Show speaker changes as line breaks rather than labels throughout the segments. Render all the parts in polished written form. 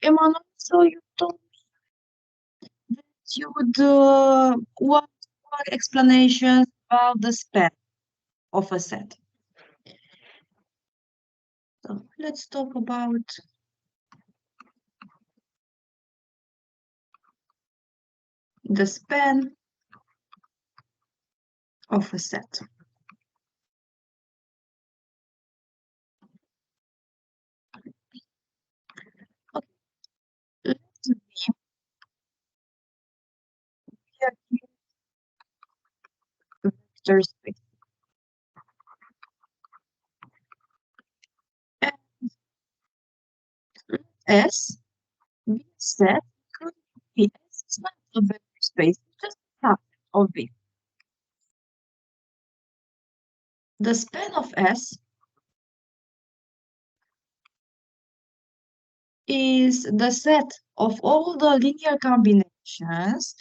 Emmanuel, so you told that you would want more explanations about the span of a set. So let's talk about the span of a set. Okay, let's be a vector space. And S be a set could be S is not a vector space, it's just a subset of V. The span of S is the set of all the linear combinations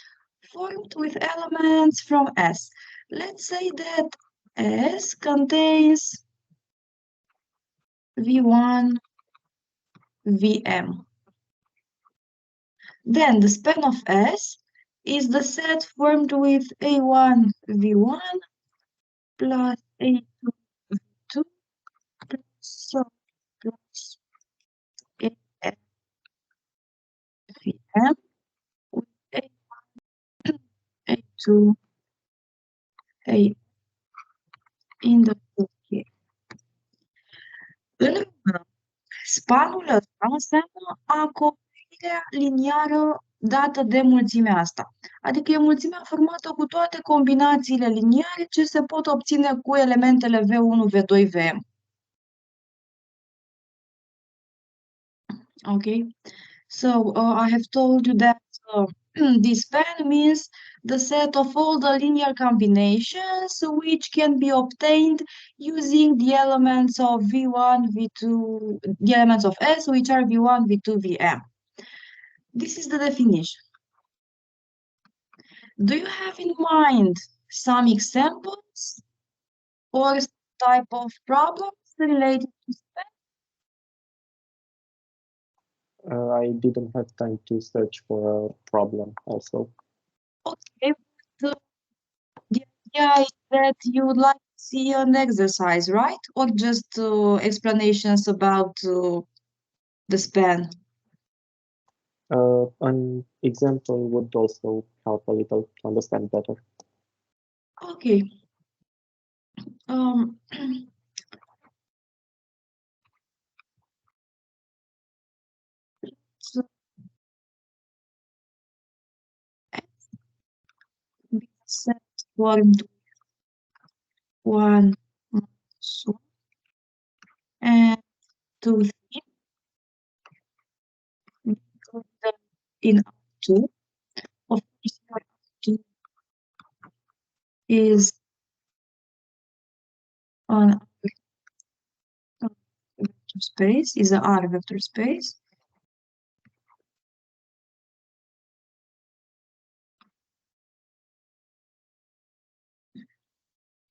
formed with elements from S. Let's say that S contains V1, Vm. Then the span of S is the set formed with A1, V1 plus A2, V2 plus AF, Vm with A1, A2, A in the case. În română, spanul ăsta înseamnă acoperirea liniară dată de mulțimea asta. Adică e mulțimea formată cu toate combinațiile liniare ce se pot obține cu elementele V1, V2, Vm. Okay, so I have told you that this span means the set of all the linear combinations which can be obtained using the elements of V1, V2, the elements of S, which are V1, V2, Vm. This is the definition. Do you have in mind some examples or type of problems related to span?
I didn't have time to search for a problem also.
Okay, but the idea is that you would like to see an exercise, right? Or just explanations about the span?
An example would also help a little to understand better.
Okay. So be set formed one, two, and two, three. Put them in two. Of course, two is on vector space, is a R vector space.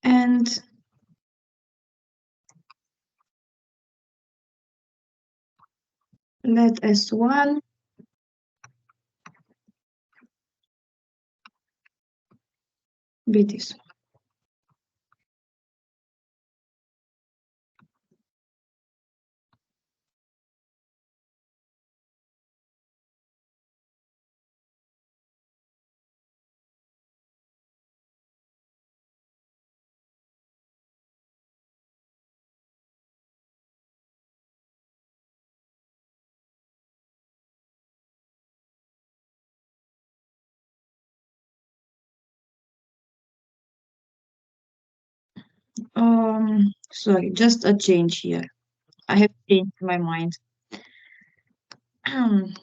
And let S1 be this one. Sorry, just a change here. I have changed my mind. Mm,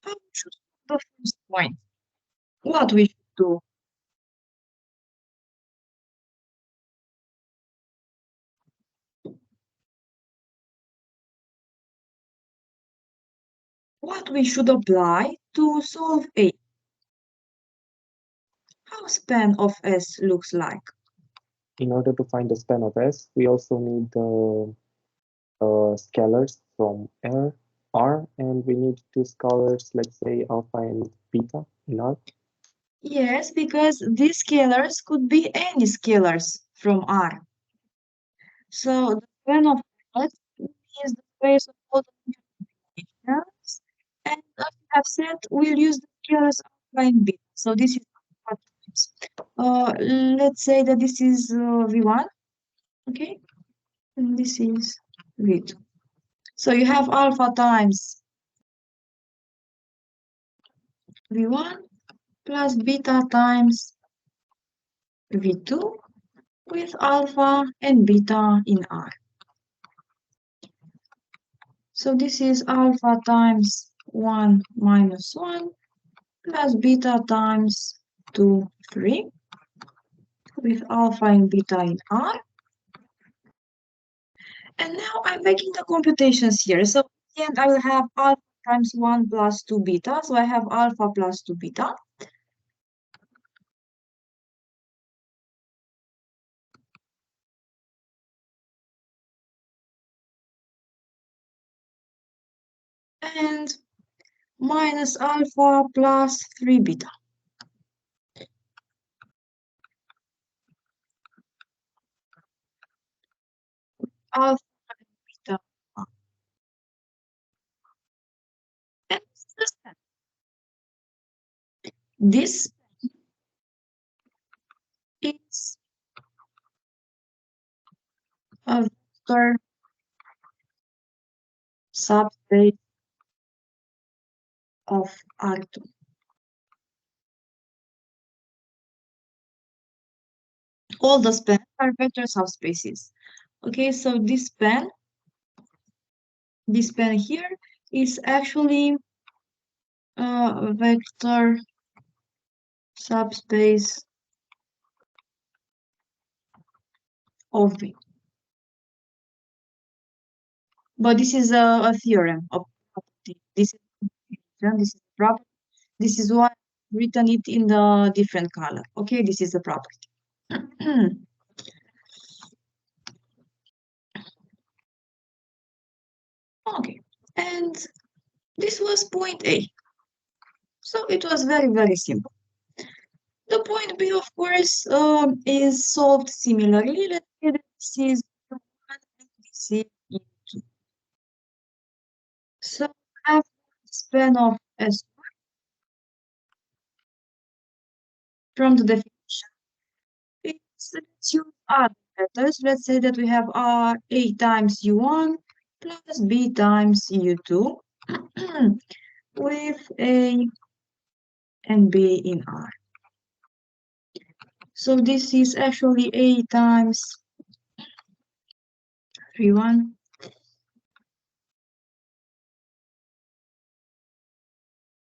How should the first point? What we should do? What we should apply to solve A? How span of S looks like?
In order to find the span of S, we also need the scalars from R, and we need two scalars, let's say alpha and beta in R.
Yes, because these scalars could be any scalars from R. So the span of S is the space of all the combinations. And as we have said, we'll use the scalars alpha and beta. So this is what times. Let's say that this is V1, okay? And this is V2. So you have alpha times V1 plus beta times V2 with alpha and beta in R. So this is alpha times 1 minus 1 plus beta times 2, 3 with alpha and beta in R. And now I'm making the computations here. So at the end I will have alpha times 1 plus 2 beta. So I have alpha plus 2 beta. And minus alpha plus 3 beta. Alpha and beta. And this is a vector subspace of R2. All the spans are vector subspaces. Okay, so this span here is actually a vector subspace of V. But this is a theorem of property. This is property. This is why I've written it in the different color. Okay, this is the property. Okay, and this was point A. So it was very, very simple. The point B, of course, is solved similarly. Let's say that this is one and this is two. So I have span of S from the definition. Let's use R letters. Let's say that we have A times U1 plus B times U2 with A and B in R. So this is actually A times 3, 1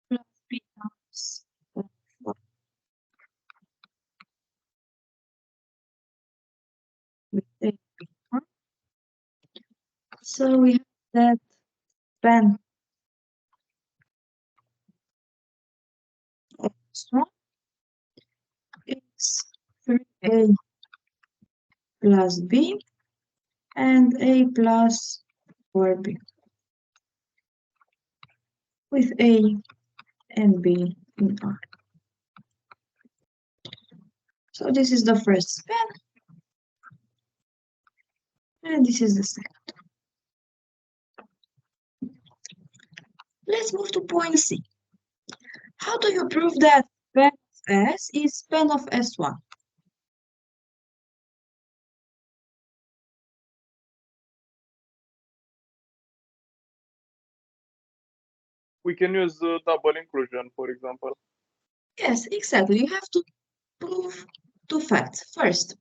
plus B times 4 with A, B1. So we have that span of strong is 3A plus B and A plus 4B with A and B in R. So this is the first span, and this is the second. Let's move to point C. How do you prove that span of S is span of S1?
We can use double inclusion, for example.
Yes, exactly. You have to prove two facts. First,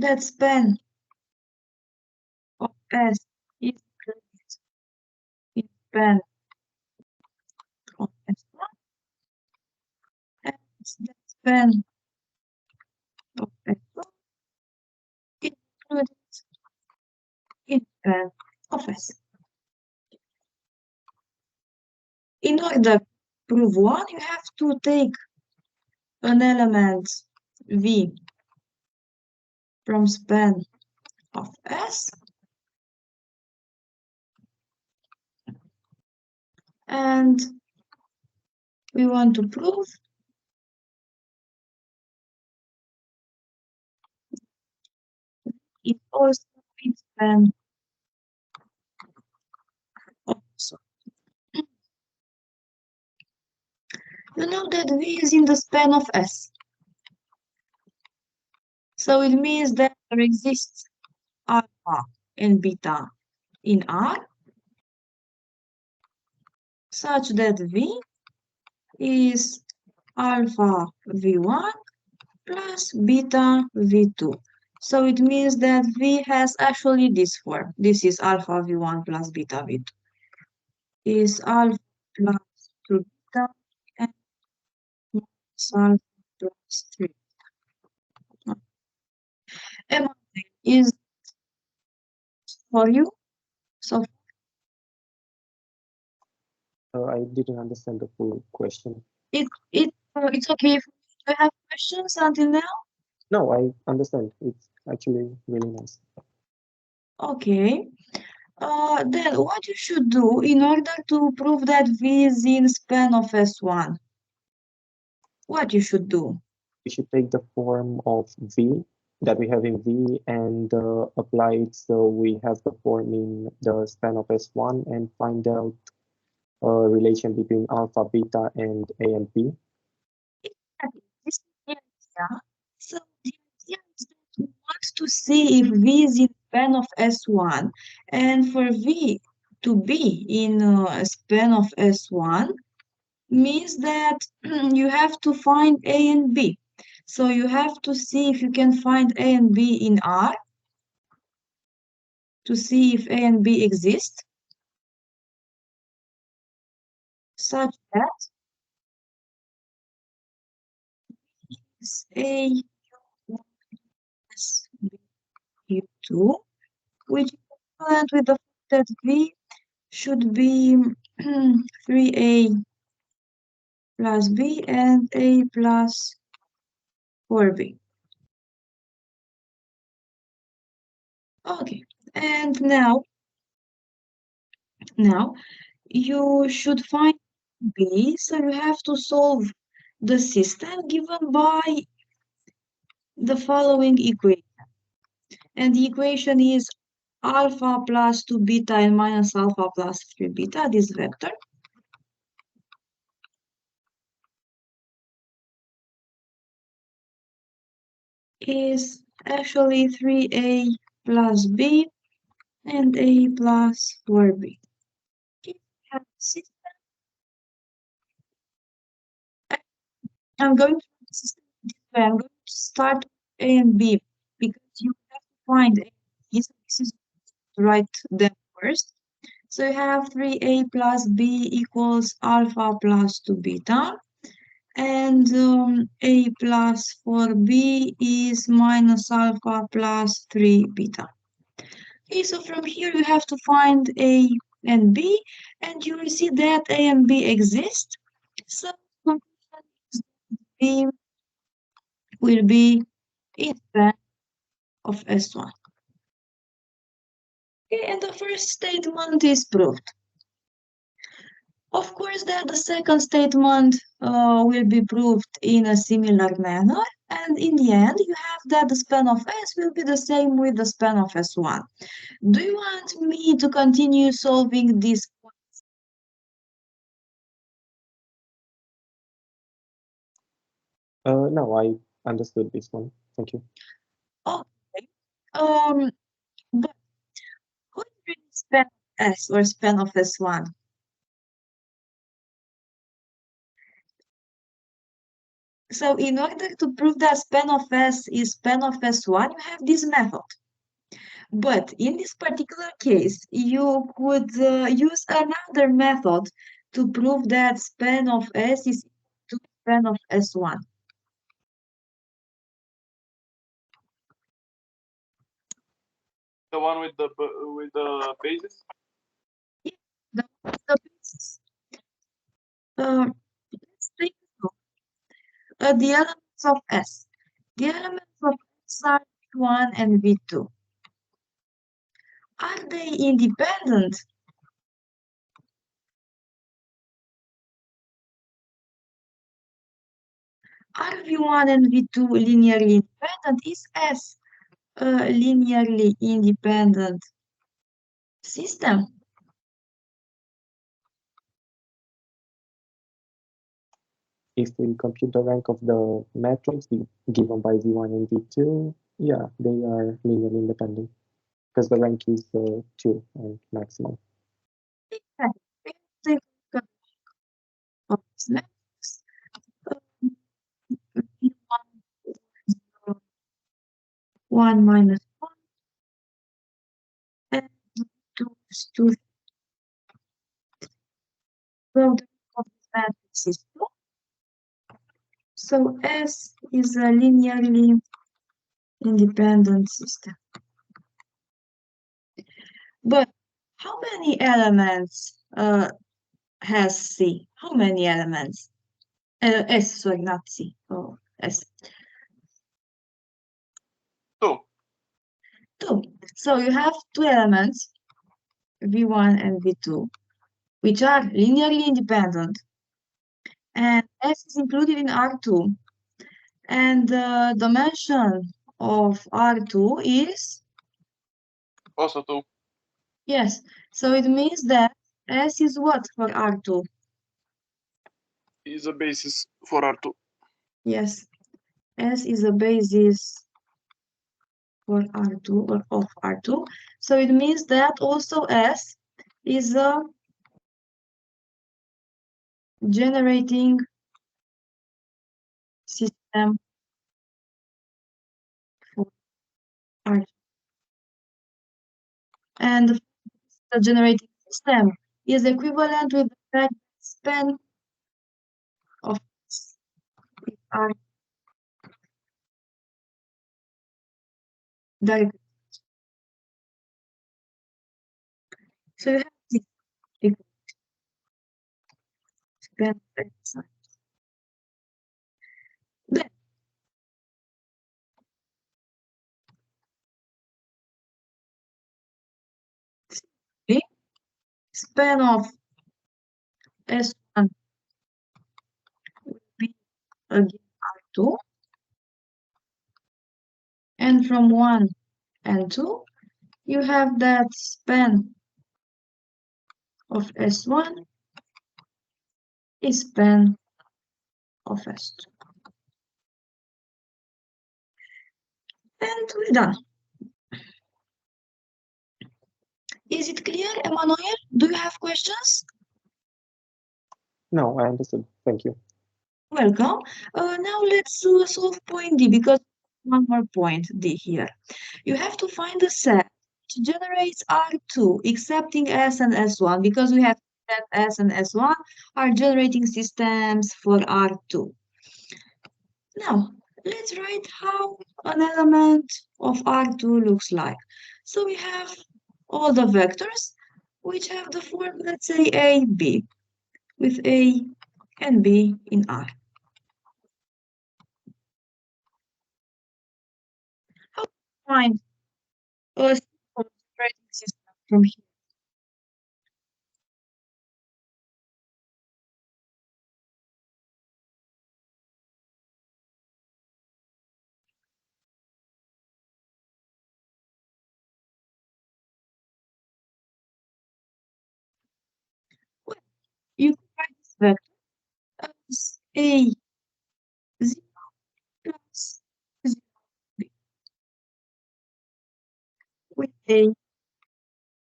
that span of S is span of the span of S1 is included in span of S. In order to prove one, you have to take an element V from span of S and we want to prove it also fits span of S. You know that V is in the span of S. So it means that there exists alpha and beta in R such that V is alpha V1 plus beta V2. So it means that V has actually this form. This is alpha V1 plus beta V2. Is alpha plus 2 beta and alpha plus 3. Everything is for you. So
I didn't understand the full question.
it's okay if you have questions until now.
No, I understand. It's actually really nice.
Okay. Then what you should do in order to prove that V is in span of S1? What you should do?
We should take the form of V that we have in V and apply it so we have the form in the span of S1 and find out a relation between alpha, beta, and A and B.
Exactly. This is the idea. So the idea is that we want to see if V is in span of S1, and for V to be in a span of S1 means that you have to find A and B. So you have to see if you can find A and B in R to see if A and B exist, such that is A plus B U2, which is equivalent with the fact that V should be 3A plus B and A plus 4B. Okay, and now you should find B, so you have to solve the system given by the following equation. And the equation is alpha plus 2 beta and minus alpha plus 3 beta, this vector. Is actually 3A plus B and A plus 4B. Okay, we have a system. I'm going to do the system this way. I'm going to start with A and B because you have to find A and B. So this is to write them first. So you have 3A plus B equals alpha plus 2 beta. And A plus 4B is minus alpha plus 3 beta. Okay, so from here you have to find A and B, and you will see that A and B exist. So B will be in span of S1. Okay, and the first statement is proved. Of course, that the second statement will be proved in a similar manner, and in the end, you have that the span of S will be the same with the span of S1. Do you want me to continue solving this?
No, I understood this one. Thank you.
Okay. But who is really span of S or span of S1? So in order to prove that span of S is span of S1, you have this method. But in this particular case, you could use another method to prove that span of S is equal to span of S1.
The one with the basis.
The basis. Let's take a look at the elements of S. The elements of S are V1 and V2. Are they independent? Are V1 and V2 linearly independent? Is S a linearly independent system?
If we compute the rank of the matrix given by V1 and V2, yeah, they are linearly independent because the rank is 2 and maximum.
Exactly. Take a look at this matrix. V1 is 1 minus 1 and 2 is 2. So the rank of this matrix is 2. So S is a linearly independent system. But how many elements has C? How many elements? S, sorry, not C. Oh, S.
2.
2. So you have 2 elements, V1 and V2, which are linearly independent. And S is included in R2. And the dimension of R2 is?
Also 2.
Yes. So it means that S is what for R2?
Is a basis for R2.
Yes. S is a basis for R2 or of R2. So it means that also S is a generating system for R2. And the generating system is equivalent with the fact that span of S is R direct. So you have this equal span of S. Then the span of S1 will be again R2, and from 1 and 2 you have that span of S1 is span of S2. And we're done. Is it clear, Emmanuel? Do you have questions?
No, I understood. Thank you.
Welcome. Now let's solve point D, because one more point D here. You have to find the set which generates R2 accepting S and S1, because we have that S and S1 are generating systems for R2. Now, let's write how an element of R2 looks like. So we have all the vectors which have the form, let's say, A, B, with A and B in R. How to find a simple generating system from here? Well, you can write this vector as A 0 plus 0 B with A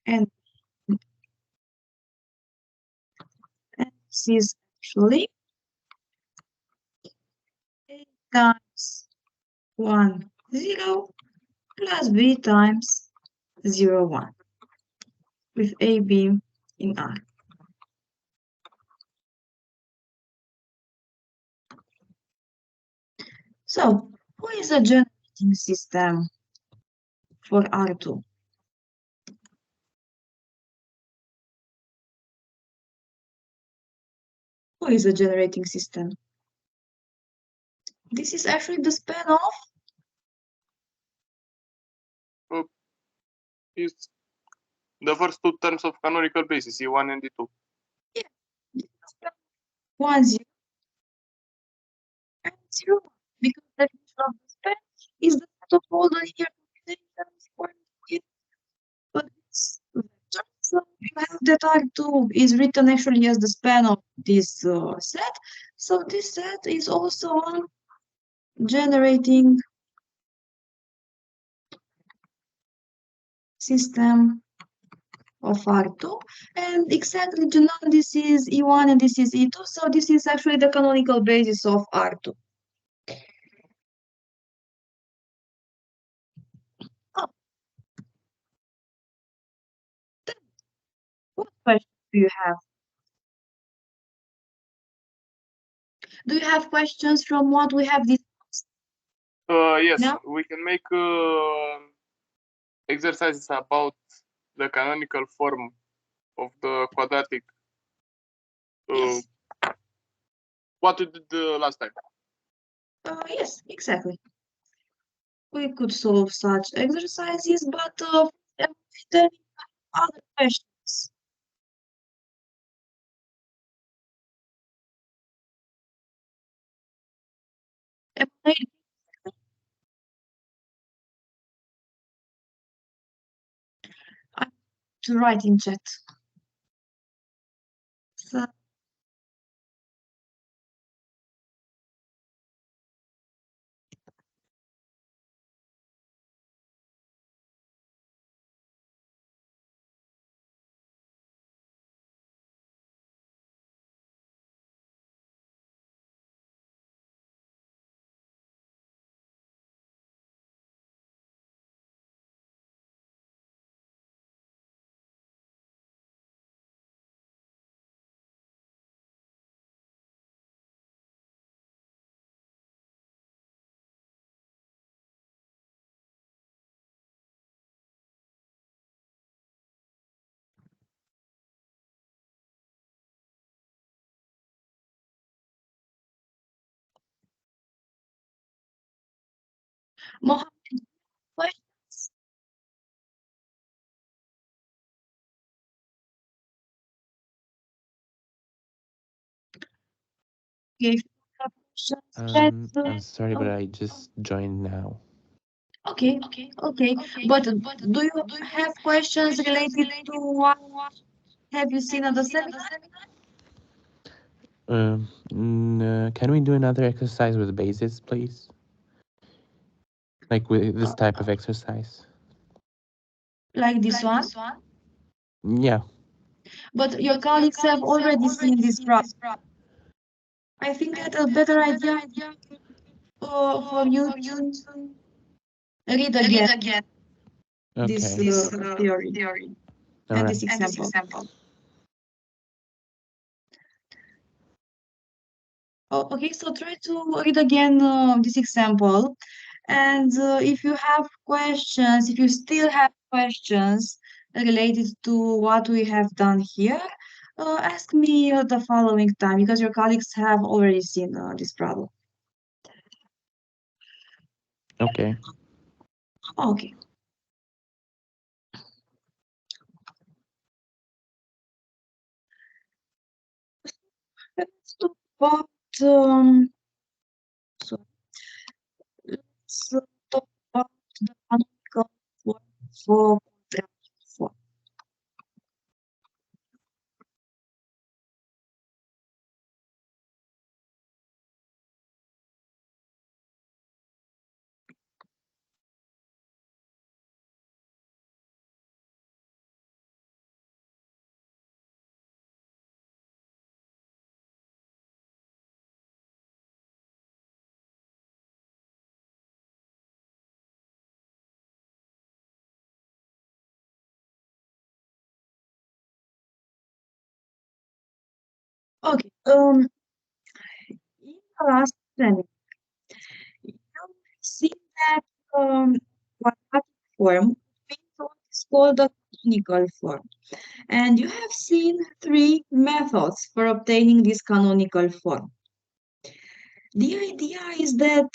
and B. And this is actually A times 1, 0 plus B times 0, 1 with AB in R. So, who is a generating system for R2? is a generating system. This is actually the span of
Is the first two terms of canonical basis, E1 and E2.
this is the span of 1, 0, and 0, because the definition of the span is the set of all the linear combinations with this vector. So you have that R2 is written actually as the span of this set. So this set is also on generating system of R2, and exactly to know this is E1 and this is E2, so this is actually the canonical basis of R2. Oh. Then, what questions do you have? Do you have questions from what we have discussed?
Yes,
No?
we can make exercises about the canonical form of the quadratic.
Yes.
What we did last time.
Yes, exactly. We could solve such exercises, but then other questions. Am I to write in chat? So, Mohammed, questions? Okay, if you have questions, chat.
I'm sorry, but I just joined now.
Okay, okay. But do you have questions related to what have you seen at the seminar?
Can we do another exercise with bases, please? Like with this type of exercise?
Like this one?
Yeah.
But your colleagues have already seen this problem. I think that a better idea for you to read again this
Okay.
theory
All
and
right.
this example. Oh, okay, so try to read again this example. And if you have questions, if you still have questions related to what we have done here, ask me the following time because your colleagues have already seen this problem.
Okay.
Okay. Let's talk about so let's talk about the canonical form for quadratic form. Okay. In the last seminar, you see that quadratic form means what is called a canonical form. And you have seen three methods for obtaining this canonical form. The idea is that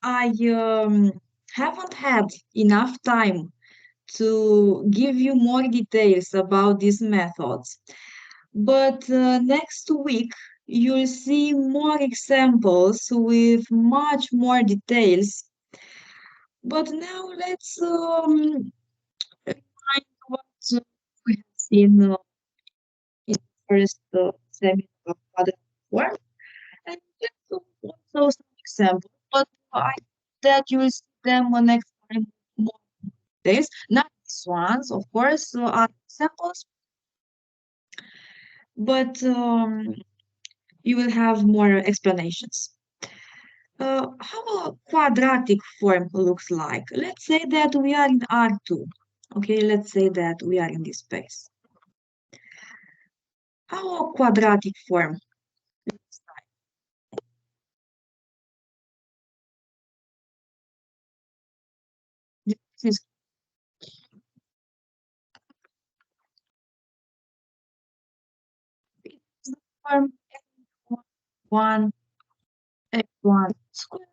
I haven't had enough time to give you more details about these methods. But next week, you'll see more examples with much more details. But now let's find what we have seen in the first seminar of quadratic form. And just also some examples, but I that you will see them next time more days. Not these ones, of course, are examples, but you will have more explanations. How a quadratic form looks like. Let's say that we are in R2. Okay, let's say that we are in this space. How a quadratic form looks like. This is the form x1 x1 squared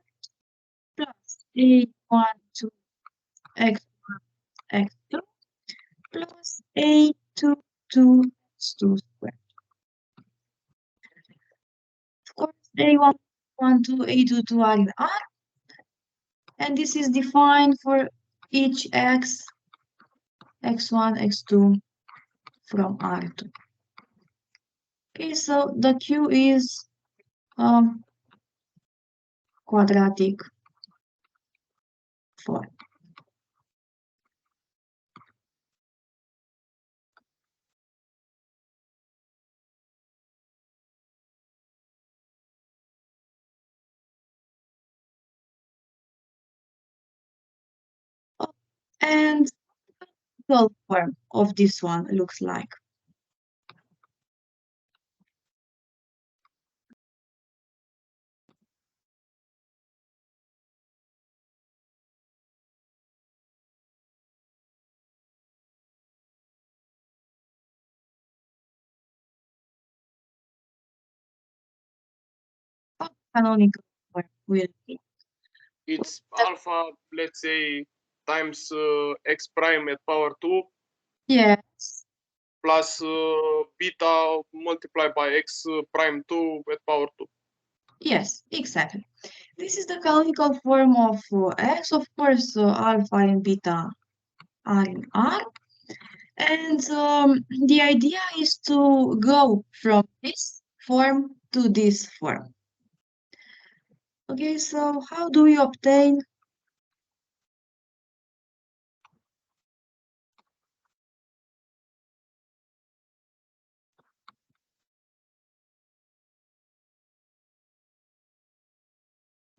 plus a1 2 x1 x2 plus a2 2 x2 squared. Of course, a1 1 2 a2 2 are in R, and this is defined for each x x1 x2 from R2. Okay, so the Q is quadratic form. And the form of this one looks like. Canonical form will be.
It's alpha, let's say, times x prime at power 2
Yes,
plus beta multiplied by x prime 2 at power 2.
yes, exactly. This is the canonical form of X. Of course, alpha and beta are in R. And the idea is to go from this form to this form. Okay, so how do we obtain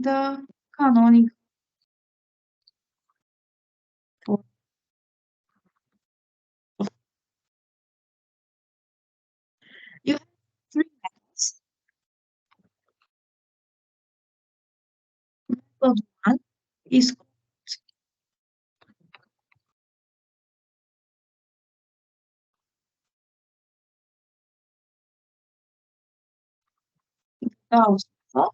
the canonical form? You have three methods. Method one is Gauss method.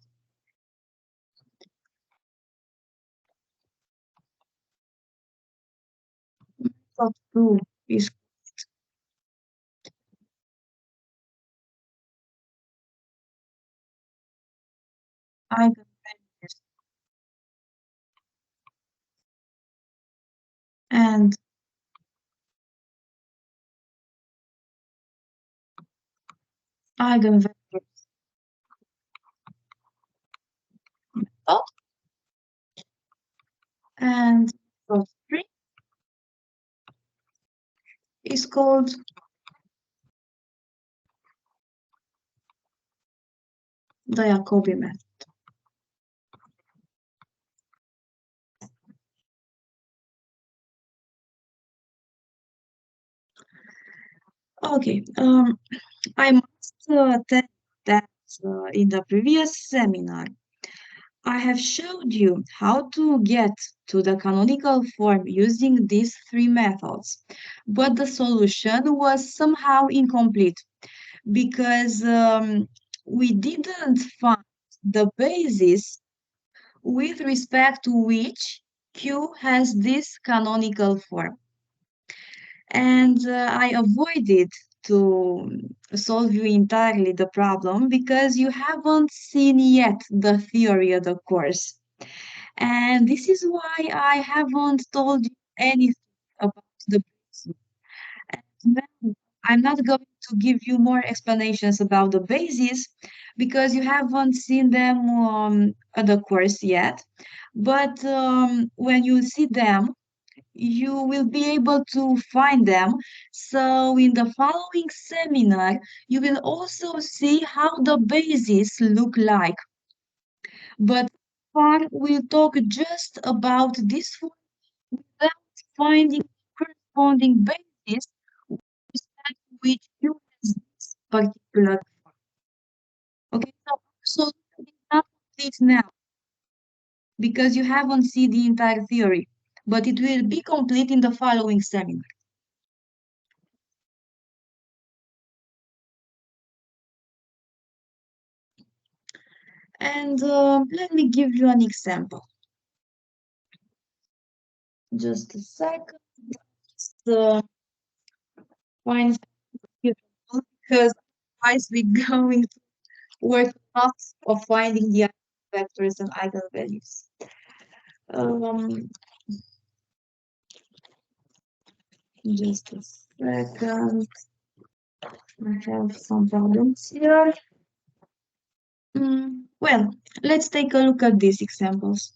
Method two is eigenvalues and eigenvalues method. And method three is called the Jacobi method. Okay, I must tell that in the previous seminar, I have showed you how to get to the canonical form using these three methods, but the solution was somehow incomplete because we didn't find the basis with respect to which Q has this canonical form. And I avoided to solve you entirely the problem because you haven't seen yet the theory of the course. And this is why I haven't told you anything about the basis. And then I'm not going to give you more explanations about the basis because you haven't seen them at the course yet. But when you see them, you will be able to find them. So in the following seminar, you will also see how the bases look like. But far, we'll talk just about this one without finding corresponding basis with respect to which you has this particular. Okay, so it's not complete now because you haven't seen the entire theory, but it will be complete in the following seminar. And let me give you an example. Just a second. Just find it because otherwise we're going to work out of finding the vectors and eigenvalues. Um, just a second. I have some problems here. Well, let's take a look at these examples.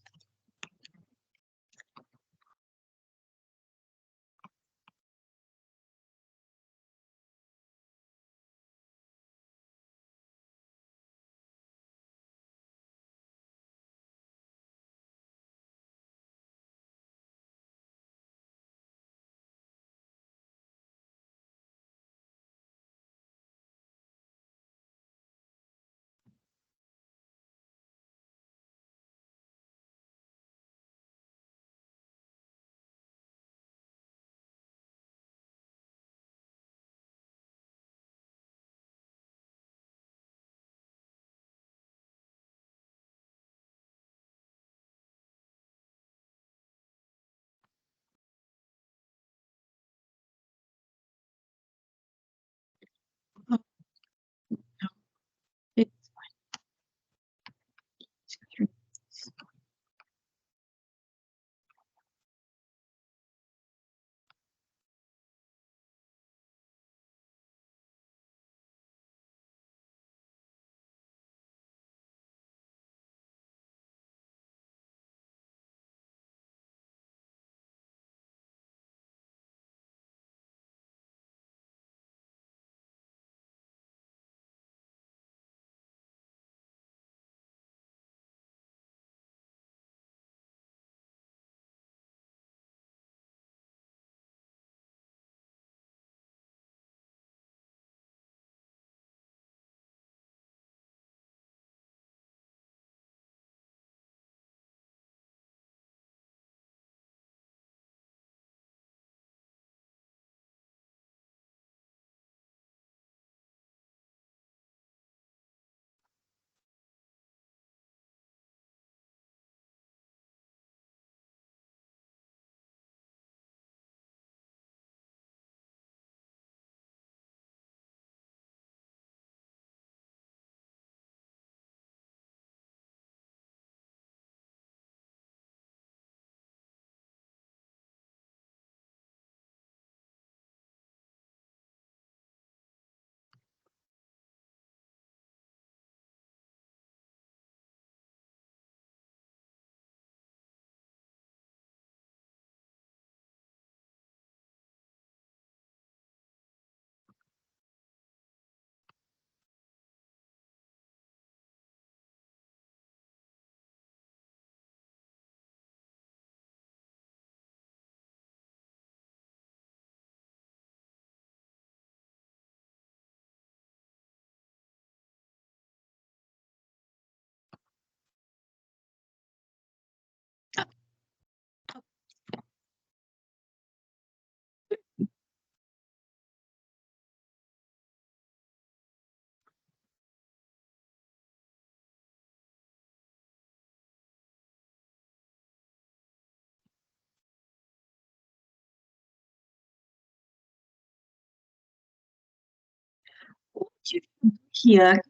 you can do here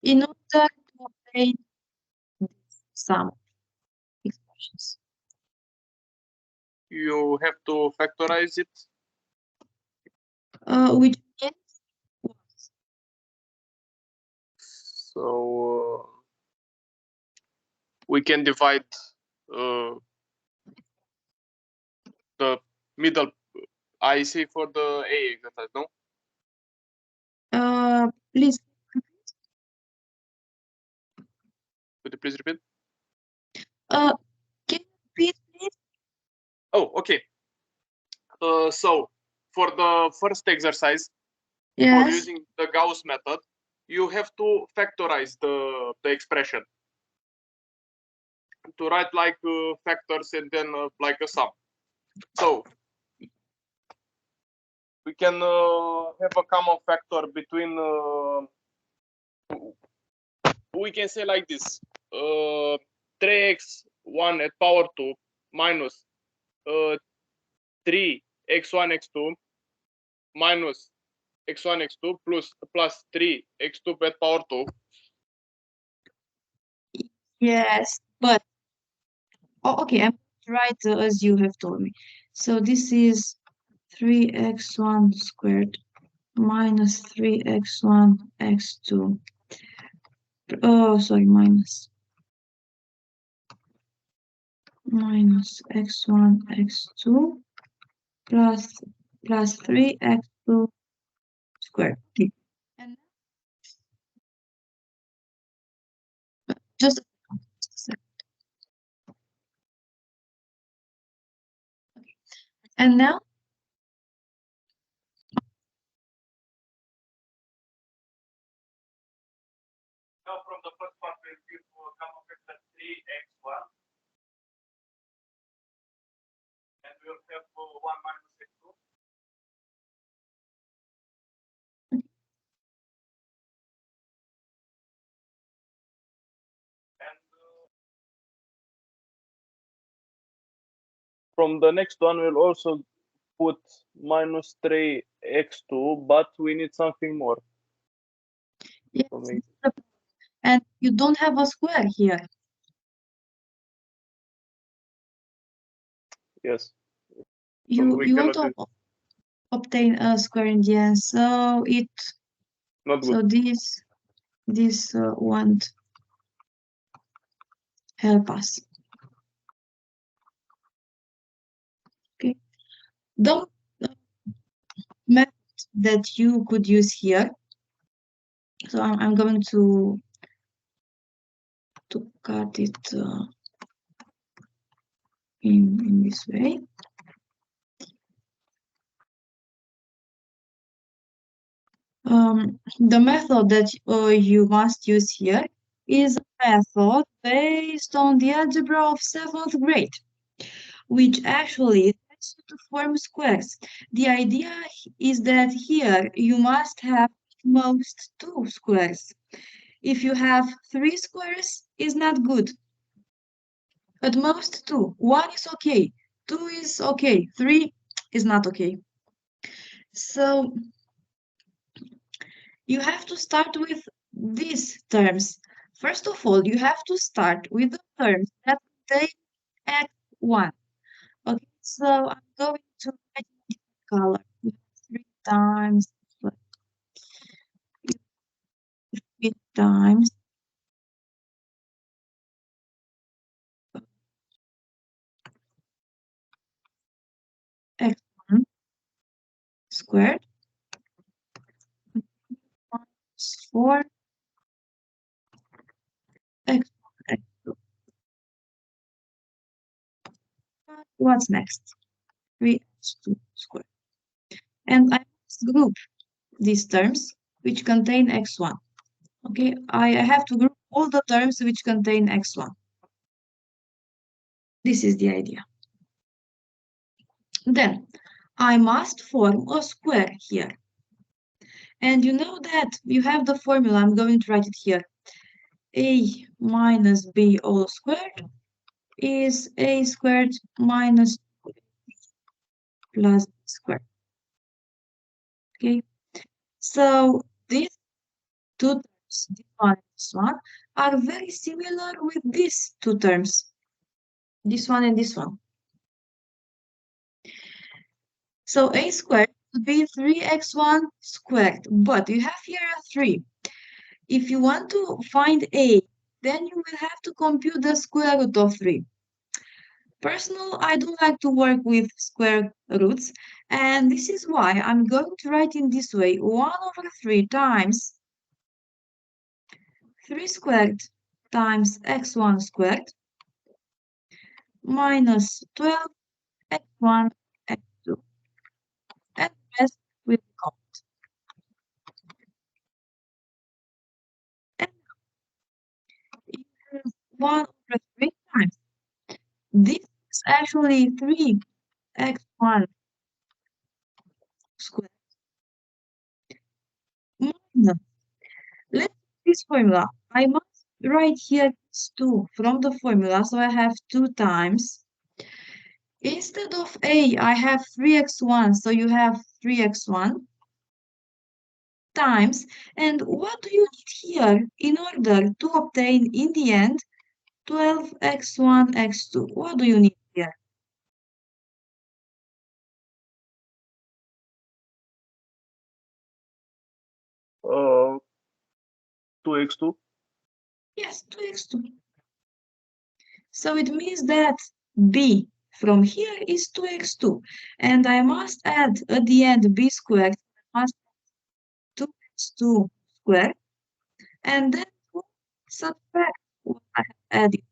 in order to obtain some expressions?
You have to factorize it.
Which means what?
So we can divide the middle IC for the A exercise, no?
Please.
Could you please repeat?
Can you repeat, please?
Oh, okay. So for the first exercise, for
Yes.
using the Gauss method, you have to factorize the expression to write like factors and then like a sum. So we can have a common factor between we can say like this 3x1 at power 2 minus 3x1 x2 minus x1 x2 plus 3x2 at power 2.
Yes, but okay, I'm right as you have told me. So this is 3x1 squared minus 3x1 x2. Oh, sorry, minus x1 x2 plus 3x2 squared. Okay. And just a second. Okay. And now
From the first part, we'll give common factor 3x1 and we'll have 1 minus x2. And from the next one, we'll also put minus 3x2, but we need something more.
yes, and you don't have a square here.
Yes.
You want to obtain a square in the end, so it
Not
so
good.
this won't help us. Okay, the method that you could use here. So I'm going to cut it in this way. The method that you must use here is a method based on the algebra of 7th grade, which actually tries to form squares. The idea is that here you must have at most 2 squares. If you have 3 squares, is not good. At most 2. 1 is okay. 2 is okay. 3 is not okay. So you have to start with these terms. First of all, you have to start with the terms that contain x1. Okay, so I'm going to write in color 3 times 3 times x1 squared minus 4 x1 x2. What's next? 3x2 squared. And I must group these terms which contain x1. Okay, I have to group all the terms which contain x1. This is the idea. Then I must form a square here. And you know that you have the formula. I'm going to write it here. A minus b all squared is a squared minus plus b squared. Okay, so these two terms, this one, are very similar with these two terms, this one and this one. So a squared would be 3x1 squared, but you have here a 3. If you want to find a, then you will have to compute the square root of 3. Personally, I don't like to work with square roots, and this is why I'm going to write in this way, 1 over 3 times 3 squared times x1 squared minus 12 x1 x2, and the rest will come. And you have 1 over 3 times. This is actually 3x1 squared minus, let's use this formula. I must write here 2 from the formula, so I have 2 times. Instead of a, I have 3x1, so you have 3x1 times. And what do you need here in order to obtain, in the end, 12x1, x2? What do you need here?
Uh, 2x2.
Yes, 2x2. So it means that b from here is 2x2. And I must add at the end b squared, I must add 2x2 squared, and then subtract what I have added.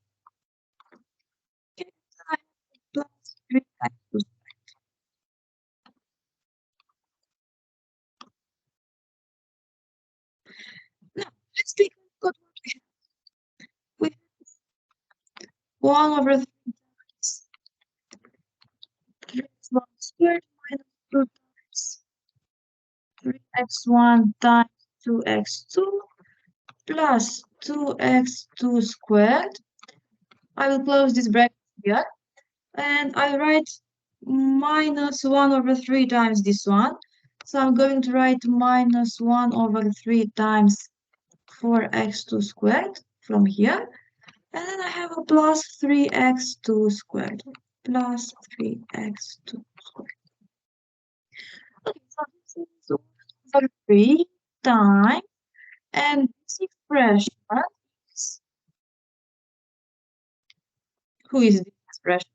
Okay, so I have plus 3x2. Now, let's take a look at what we have. We have 1 over 3 times 3x1 squared minus 2 times 3x1 times 2x2 plus 2x2 squared. I will close this bracket here, and I write minus 1 over 3 times this one. So I'm going to write minus 1 over 3 times 4x2 squared from here. And then I have a plus 3x2 squared. Plus 3x2 squared. Okay, so this is 1 over 3 times, and this expression is, who is this expression?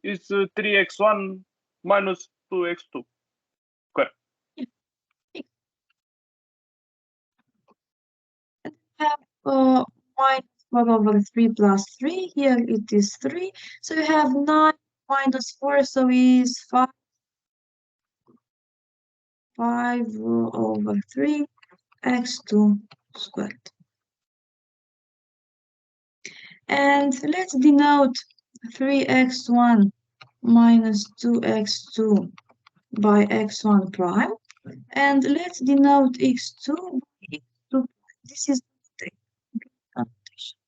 It's 3x1 minus 2x2 square.
And we have minus 4 over 3 plus 3. Here it is 3. So you have 9 minus 4, so is 5. 5 over 3 x2 squared. And let's denote 3x1 minus 2x2 by x1 prime. And let's denote x2 by x2. This is the notation.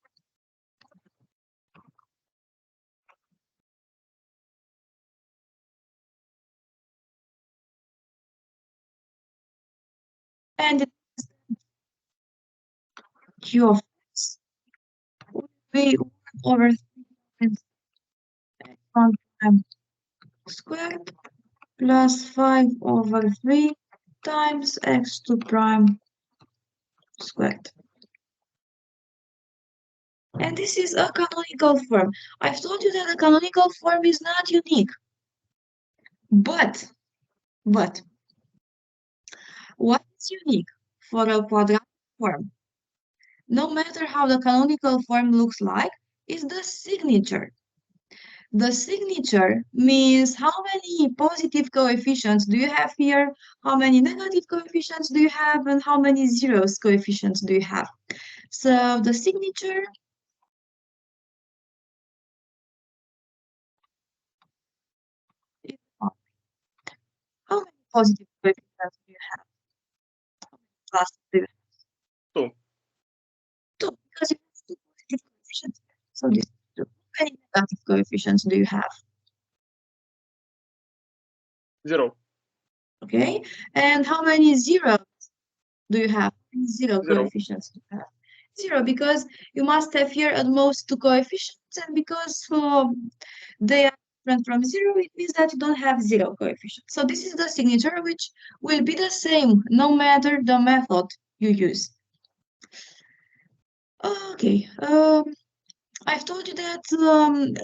And it is q of x will be 1 over 3 times x1 prime squared plus 5 over 3 times x2 prime squared. And this is a canonical form. I've told you that a canonical form is not unique. But what is unique for a quadratic form, no matter how the canonical form looks like, is the signature. The signature means how many positive coefficients do you have here, how many negative coefficients do you have, and how many zeros coefficients do you have. So the signature is how many positive coefficients do you have? Plus do you have?
2.
So this is 2. How many negative coefficients do you have?
0.
Okay. And how many zeros do you have? Zero
0.
coefficients do you have? 0, because you must have here at most 2 coefficients, and because they are different from 0, it means that you don't have 0 coefficients. So this is the signature, which will be the same no matter the method you use. Okay. I've told you that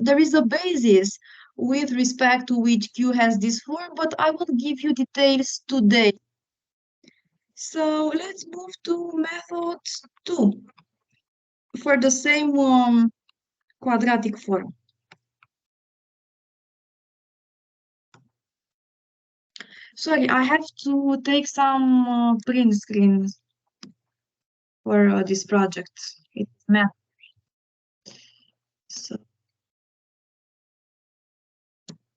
there is a basis with respect to which Q has this form, but I won't give you details today. So let's move to method 2 for the same quadratic form. Sorry, I have to take some print screens for this project. It's math. So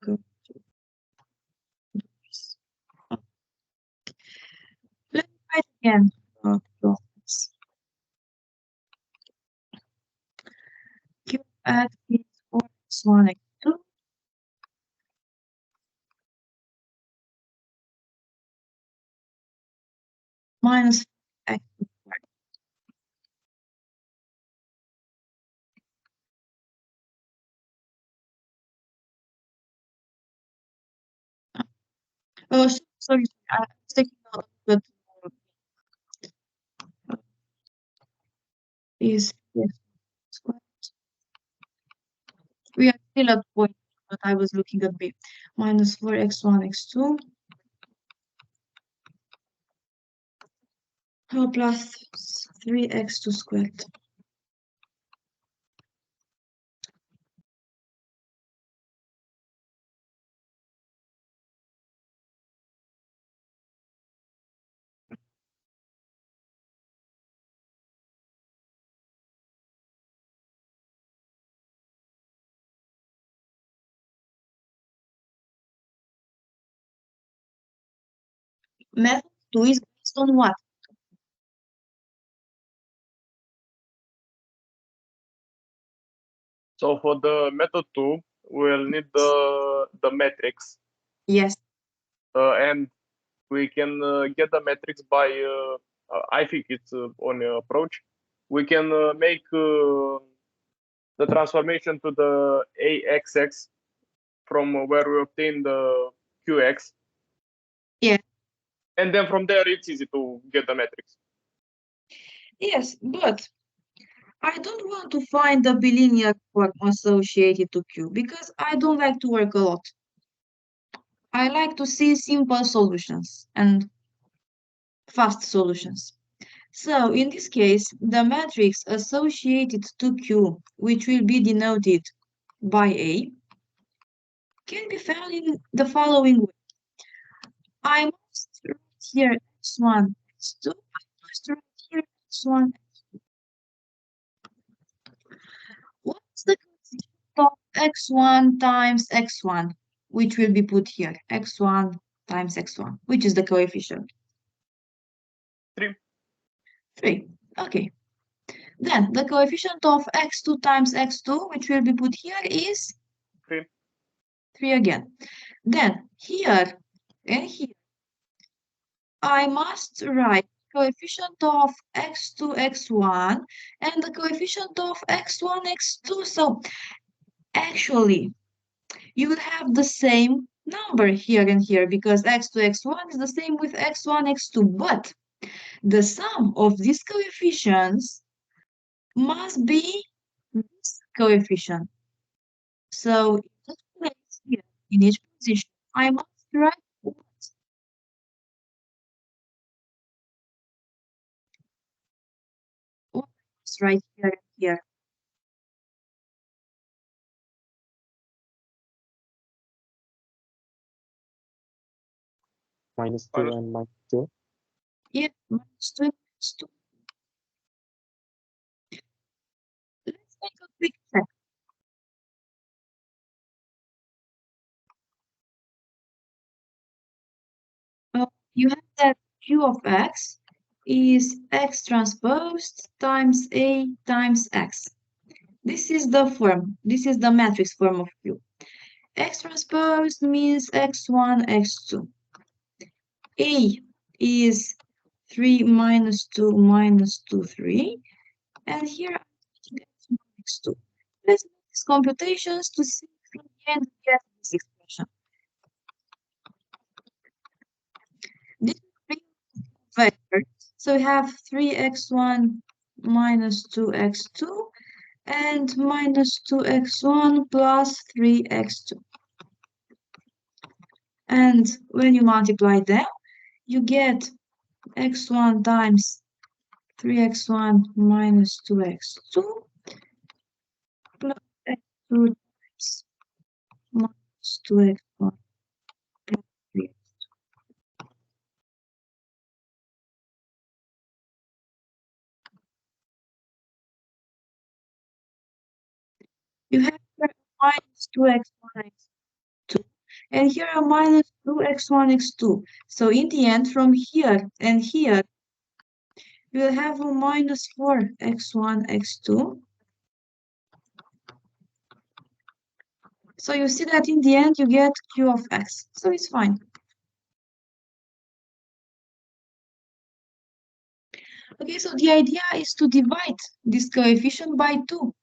go to this. Let's try it again. Q at is 4x1 x2 minus x. Oh, sorry, I was taking a look at is yes, square. We are still at point, but I was looking at B. Minus 4x1 x2 plus 3x2 squared. Method 2 is based on what?
So for the method 2, we'll need the matrix,
Yes.
and we can get the matrix by, I think it's on approach. We can make the transformation to the AXX from where we obtain the QX.
Yeah.
And then from there, it's easy to get the matrix.
Yes, but I don't want to find the bilinear form associated to Q because I don't like to work a lot. I like to see simple solutions and fast solutions. So in this case, the matrix associated to Q, which will be denoted by A, can be found in the following way. I must write here x1, x2, I must write here x1. What's the coefficient of x1 times x1, which will be put here, x1 times x1, which is the coefficient?
3.
3. Okay. Then the coefficient of x2 times x2, which will be put here, is
3.
3 again. Then here and here, I must write coefficient of x2, x1, and the coefficient of x1, x2. So actually, you will have the same number here and here because x2, x1 is the same with x1, x2. But the sum of these coefficients must be this coefficient. So in each place here, in each position, I must write what is right here and here.
Minus 2 and minus 2.
Yeah, minus 2 and minus 2. Let's make a quick check. You have that Q of x is x transposed times A times x. This is the form. This is the matrix form of Q. X transpose means x1, x2. A is 3 minus 2 minus 2, 3. And here I'm taking x1, x2. Let's make these computations to see if in the end we get this expression. This is vector. So we have 3x1 minus 2x2 and minus 2x1 plus 3x2. And when you multiply them, you get x1 times 3x1 minus 2x2 plus x2 times minus 2x1 plus 3x2. You have here minus 2x1 x2 and here a minus 2x1 x2. So in the end, from here and here, we'll have a minus 4x1 x2. So you see that in the end you get q of x. So it's fine. Okay, so the idea is to divide this coefficient by 2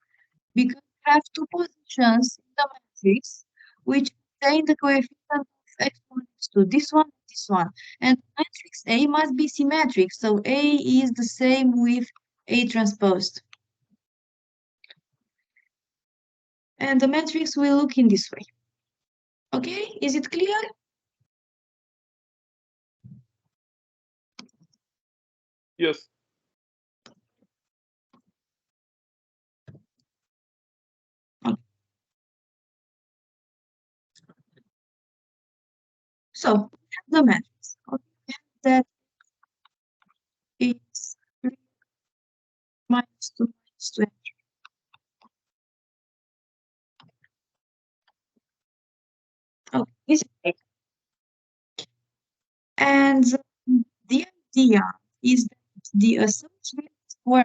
because we have two positions in the matrix which contain the coefficient of x1, x2, this one. And matrix A must be symmetric, so A is the same with A transposed. And the matrix will look in this way. Okay, is it clear?
Yes.
So the matrix. Okay, that is 3 minus 2 minus 2. Okay, is it? And the idea is that the associated form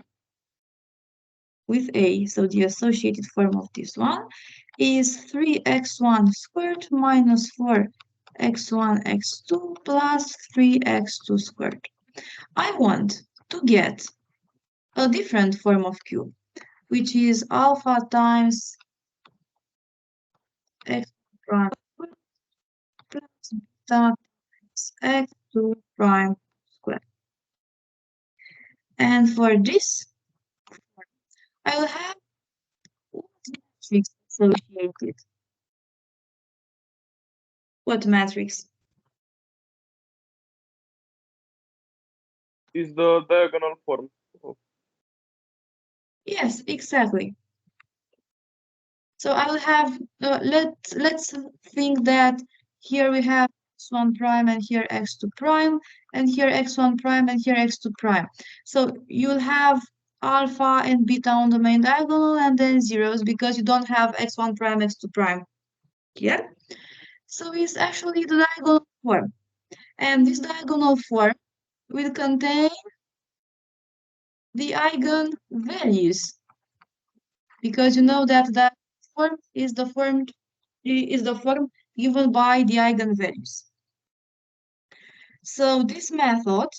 with A, so the associated form of this one is 3x1 squared minus 4x1 x2 plus 3x2 squared. I want to get a different form of Q, which is alpha times x prime plus beta times x2 prime squared. And for this, I will have what matrix associated? What matrix?
Is the diagonal form.
Yes, exactly. So I will have, let's think that here we have x1 prime and here x2 prime, and here x1 prime and here x2 prime. So you'll have alpha and beta on the main diagonal and then zeros because you don't have x1 prime, x2 prime. Yeah? So it's actually the diagonal form. And this diagonal form will contain the eigenvalues because you know that the form is the form given by the eigenvalues. So this method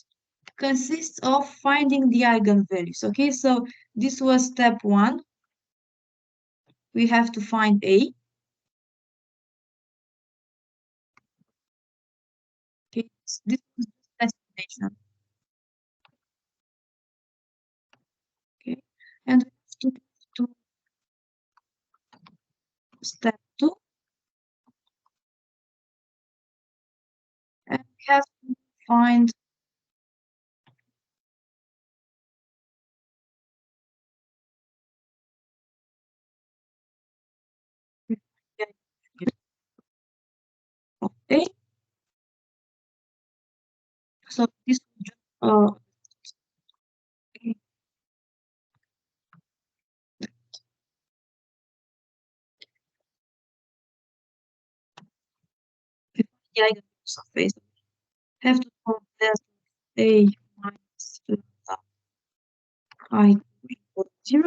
consists of finding the eigenvalues. Okay, so this was step 1. We have to find A. Okay, this is the estimation. Okay, and we have to go to step 2. And we have to find the eigenvalues of A. So this the eigenvalues of A. So we have to compare A minus I equal 0.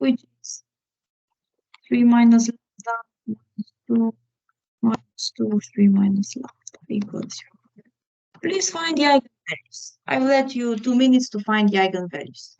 which is 3 minus lambda minus 2 minus 2, 3 minus lambda equals 0. Please find the eigenvalues. I will let you 2 minutes to find the eigenvalues.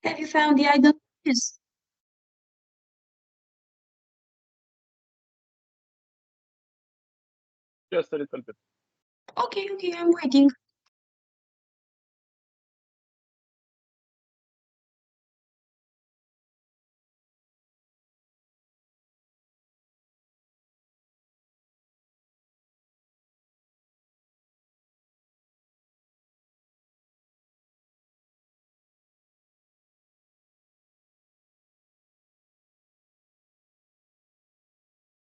Have you found the eigenvalues?
Just a little bit.
Okay, I'm waiting.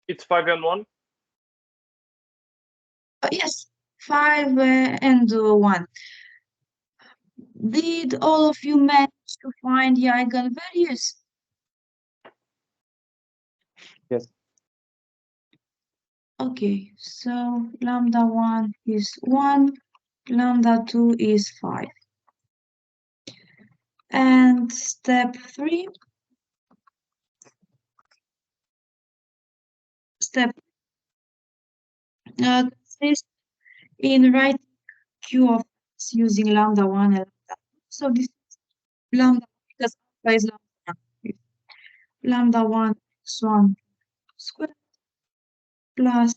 It's 5 and 1.
Yes, 5 and 1. Did all of you manage to find the eigenvalues?
Yes.
Okay, so lambda 1 is 1, lambda 2 is 5. And step 3, step consists in writing q of x using lambda 1 and lambda 2. So this is lambda because alpha is lambda 1. Lambda 1 x1 squared plus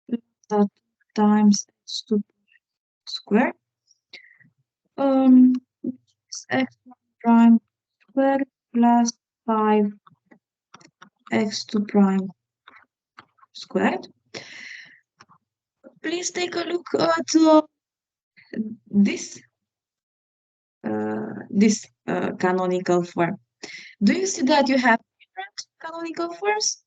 lambda 2 times x2 squared. Is x1 prime squared plus 5 x2 prime squared. Please take a look at this canonical form. Do you see that you have different canonical forms?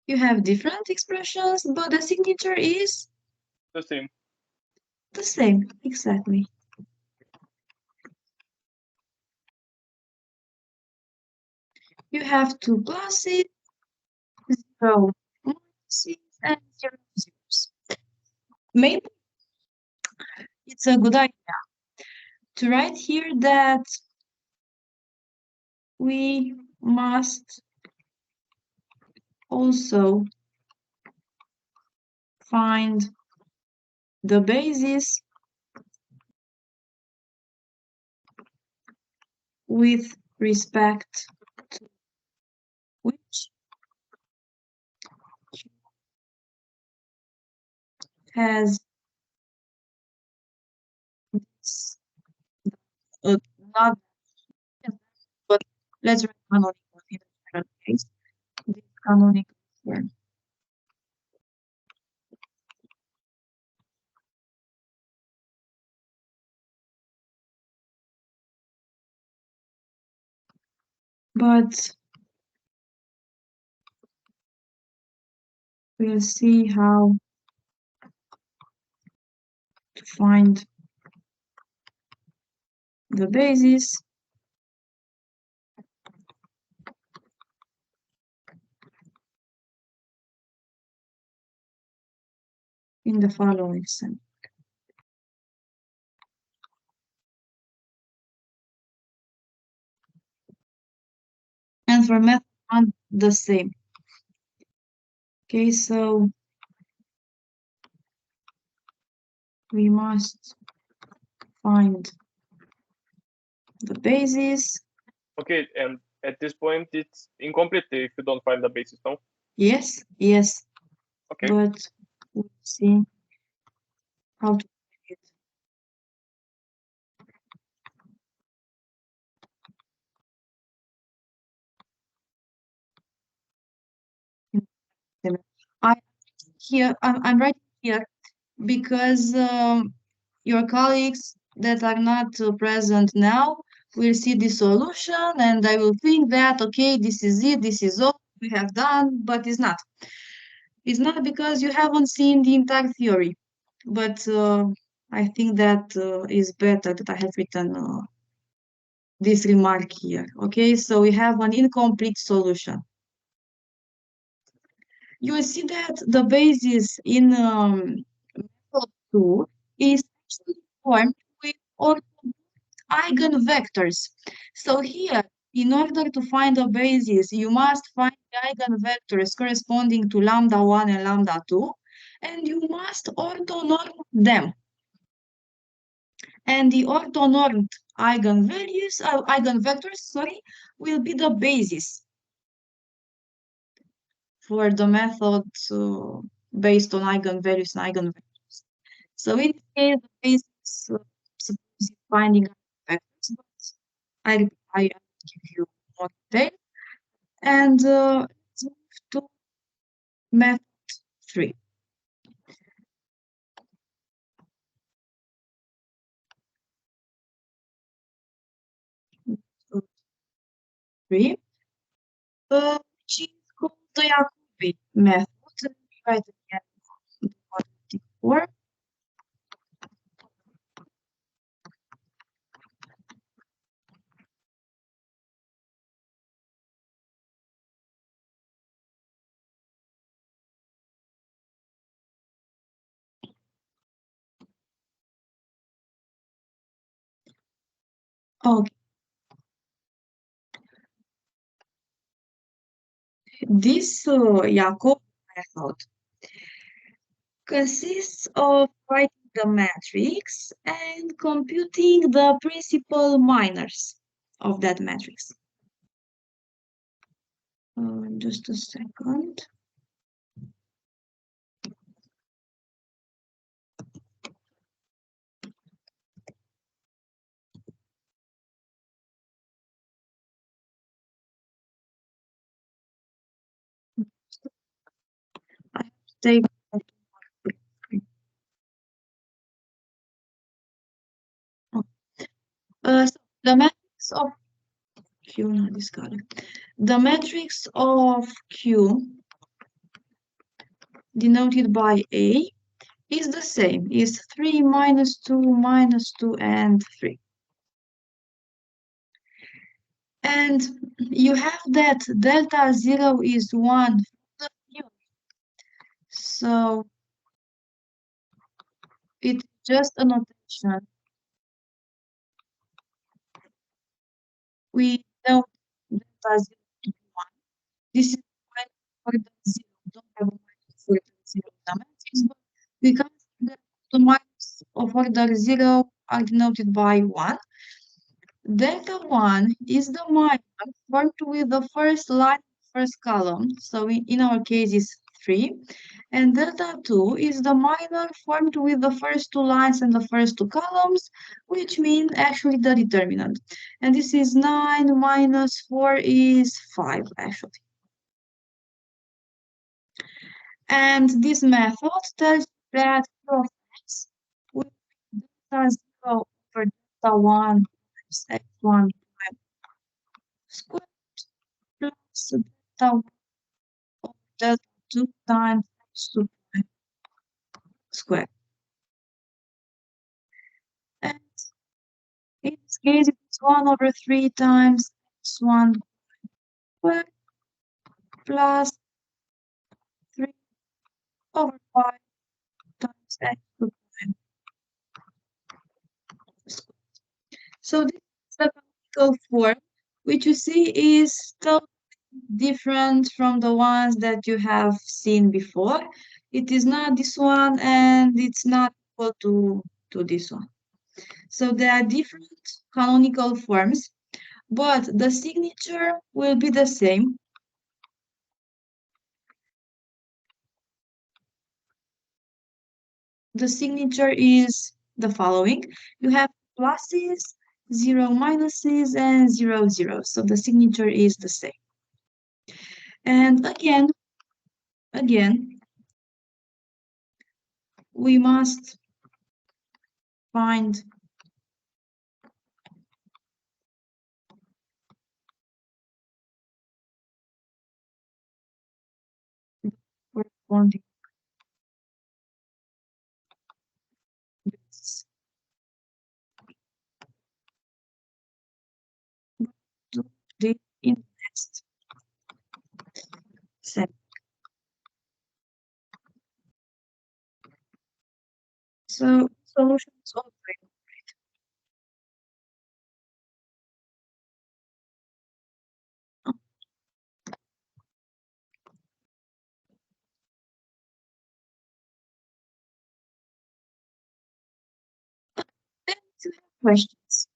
You have different expressions, but the signature is
The same.
The same, exactly. You have two pluses, 0 minuses, and 0 zeros. Maybe it's a good idea to write here that we must also find the basis with respect to which has this, not, but let's write canonical in the general case, this canonical here. But we'll see how to find the basis in the following sentence. And for method one, the same. Okay, so we must find the basis.
Okay, and at this point it's incomplete if you don't find the basis, no?
Yes, yes.
Okay.
But we'll see how to find it. I here I'm writing here because your colleagues that are not present now will see the solution and I will think that okay, this is it, this is all we have done, but it's not. It's not because you haven't seen the entire theory, but I think that is better that I have written this remark here. Okay, so we have an incomplete solution. You will see that the basis in method 2 is actually formed with orthogonal eigenvectors. So here, in order to find a basis, you must find the eigenvectors corresponding to lambda 1 and lambda 2, and you must orthonorm them. And the orthonormed eigenvectors, will be the basis for the method based on eigenvalues and eigenvectors. So in this case, the basis suppose finding vectors, but I give you more detail. And let's move to method 3. Method 3, which is called the Jacobi method. Let me write it again. Before. Okay. This Jacobi method consists of writing the matrix and computing the principal minors of that matrix. Just a second. I have to take so the matrix of Q, not discarded. The matrix of Q, denoted by A, is the same, is 3 minus 2, and 3. And you have that delta 0 is 1 from the theory. So it's just a notation. We know delta 0 to be 1. This is why order 0. Don't have a minus for the 0 dimensions, but we can see that the minus of order 0 are denoted by 1. Delta 1 is the minor formed with the first line, first column. So in our case is 3. And delta 2 is the minor formed with the first two lines and the first two columns, which mean actually the determinant. And this is 9 minus 4 is 5, actually. And this method tells that f of x with delta 0 over delta 1 times x1 prime squared plus delta 1 over delta 2 times x2 prime squared. And in this case, it's 1 over 3 times x1 squared plus 3 over 5 times x2 prime squared. So this is the canonical form, which you see is totally different from the ones that you have seen before. It is not this one, and it's not equal to this one. So there are different canonical forms, but the signature will be the same. The signature is the following. You have pluses, 0 minuses, and 0 zeros. So the signature is the same. And again, we must find the corresponding bits. Do this in the next step. So solution is always then you have questions.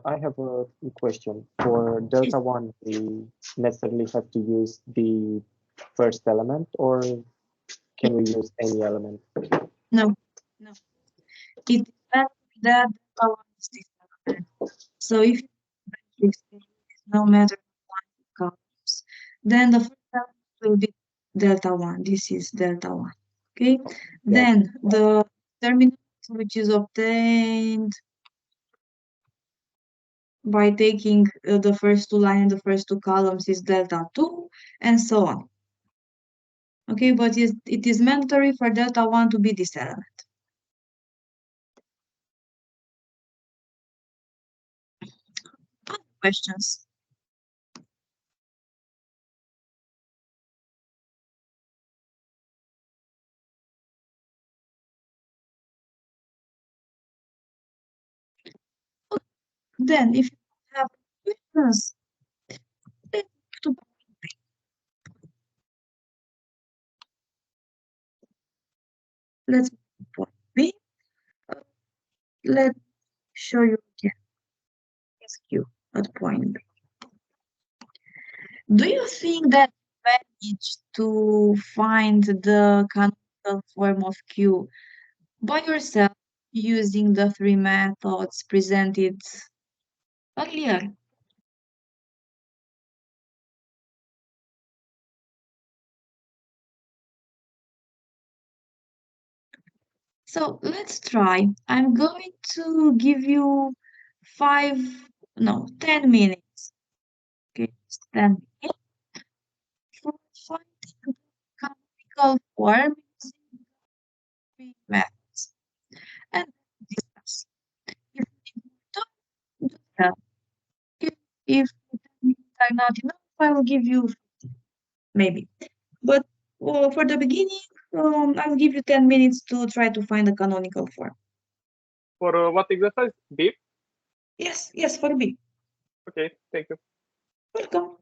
I have a question. For delta 1, we necessarily have to use the first element, or can we use any element?
No. It depends that delta 1 is this element. So if you matrix no matter what comes, then the first element will be delta 1. This is delta 1. Okay?
Yeah.
Then the determinant which is obtained by taking the first two lines and the first two columns is delta 2, and so on. Okay, but it is mandatory for delta 1 to be this element. Other questions? Then, if you have questions, let's move to let's move to point B. Let's show you again. SQ at point B. Do you think that you managed to find the canonical form of Q by yourself using the three methods presented earlier? So let's try. I'm going to give you 10 minutes. Okay, 10 minutes for finding the canonical form using methods and discuss. If you don't do that, if 10 minutes are not enough, I will give you 15, maybe. But for the beginning, I'll give you 10 minutes to try to find a canonical form.
For what exercise? Deep?
Yes, for B.
Okay, thank you.
Welcome.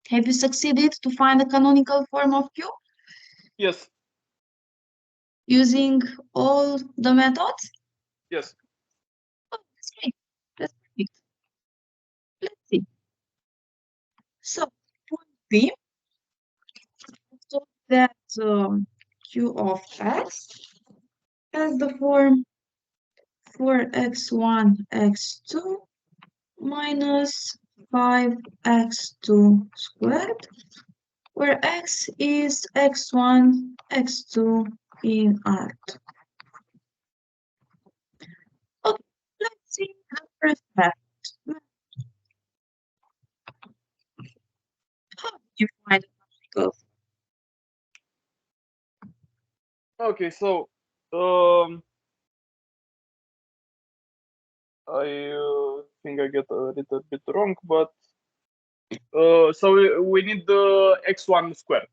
Have you succeeded to find the canonical form of Q
Yes.
using all the methods?
Yes.
Oh, that's great. That's perfect. Let's see. So, point B, so that Q of x has the form 4x1, x2 minus 5x2 squared, where x is x1, x2 in R2. Okay, let's see the first method. How did you find the canonical?
Okay, so I think I get a little bit wrong, but so we need the x1 square,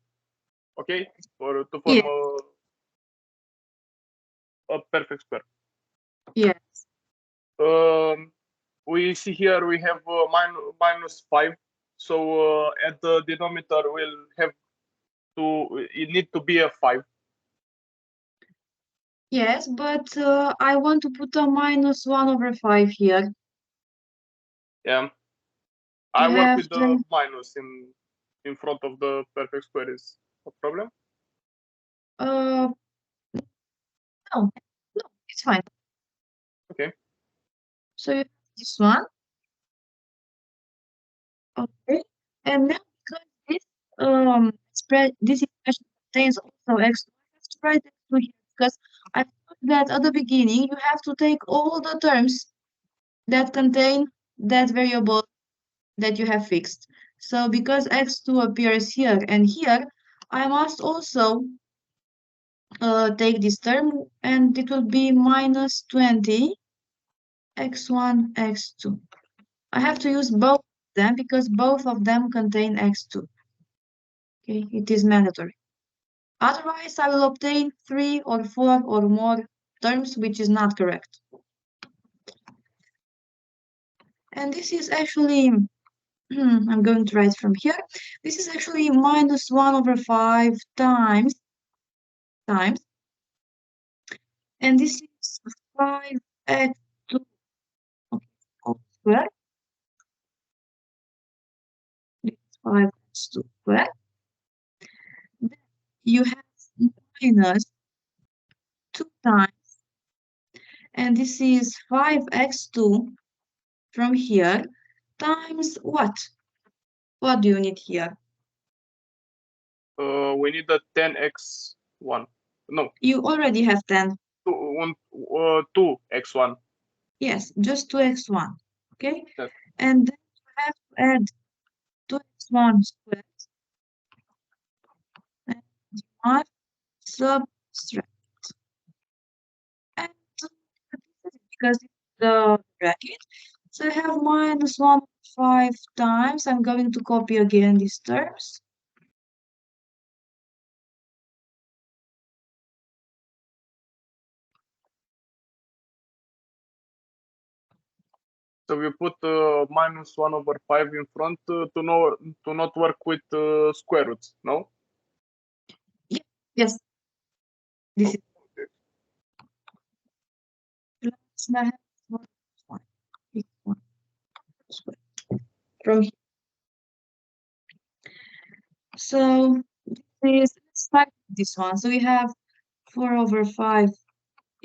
okay, for to form
Yes,
a perfect square.
yes,
We see here we have minus 5, so at the denominator we'll have to, it need to be a 5.
yes, but I want to put a minus 1 over 5 here.
Yeah,
To
I work
have
with the
the,
minus in front of the perfect square is a problem.
no, no, it's fine.
Okay.
So you have this one, okay, and now because this expression contains also x2, I have to write x2 here because I thought that at the beginning you have to take all the terms that contain that variable that you have fixed. So because x2 appears here and here, I must also take this term and it will be minus 20 x1, x2. I have to use both of them because both of them contain x2. Okay, it is mandatory. Otherwise, I will obtain 3 or 4 or more terms, which is not correct. And this is actually, I'm going to write from here. This is actually minus 1 over 5 times, and this is 5x2 squared. It's 5x2 squared. Then you have minus 2 times, and this is 5x2 from here times what? What do you need here?
We need a 10x1. No,
You already have 10.
2x1.
Yes, just 2x1. Okay?
Yes.
And then you have to add 2x1 squared and you must subtract. And because it's the bracket, so I have minus 1 5 times. I'm going to copy again these terms.
So we put minus 1 over 5 in front to not work with square roots, no?
Yes, this is
Okay.
plus I have 1 1 squared from here. So let's start with this one. So we have 4 over 5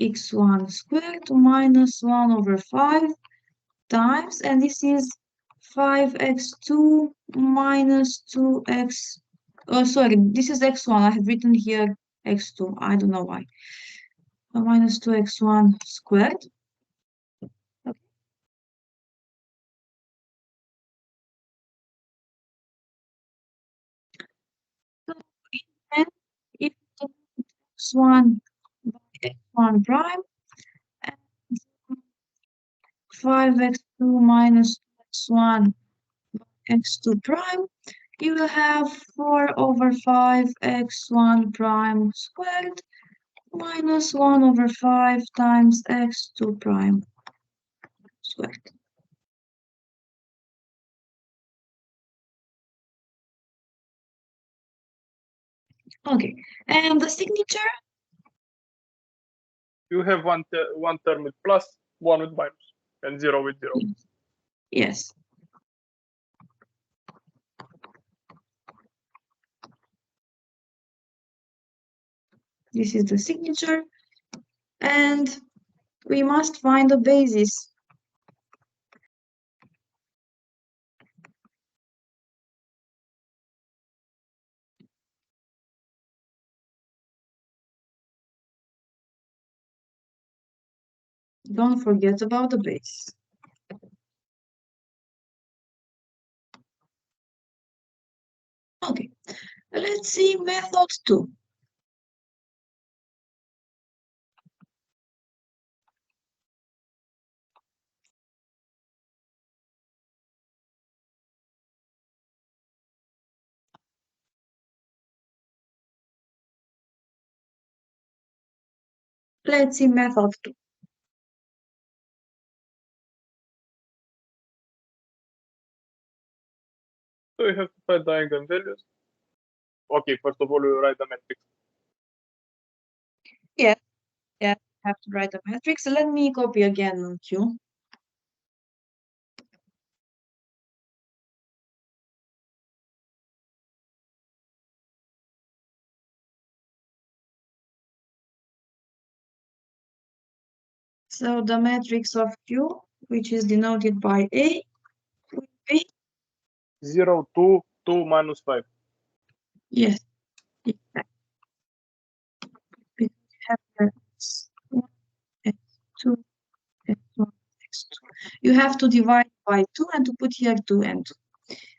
x1 squared minus 1 over 5 times, and this is 5x2 minus 2x. Oh, sorry, this is x1. I have written here x2. I don't know why. Minus 2x1 squared. Okay. So then, if you take x1 by x1 prime and 5x2 minus x1 x2 prime, you will have 4 over 5 x1 prime squared minus 1 over 5 times x2 prime squared. Okay, and the signature?
You have one term with plus, one with minus, and zero with zero.
Yes. This is the signature, and we must find the basis. Don't forget about the base. Okay, let's see method 2. Let's see method 2.
So you have to find the eigenvalues. Okay, first of all, you write the matrix.
Yes, yeah, have to write the matrix. Let me copy again Q. So the matrix of Q, which is denoted by A, will be
0, 2, 2, minus 5.
yes. Exactly. We have here x1, x2, x1, x2. You have to divide by 2 and to put here 2 and 2.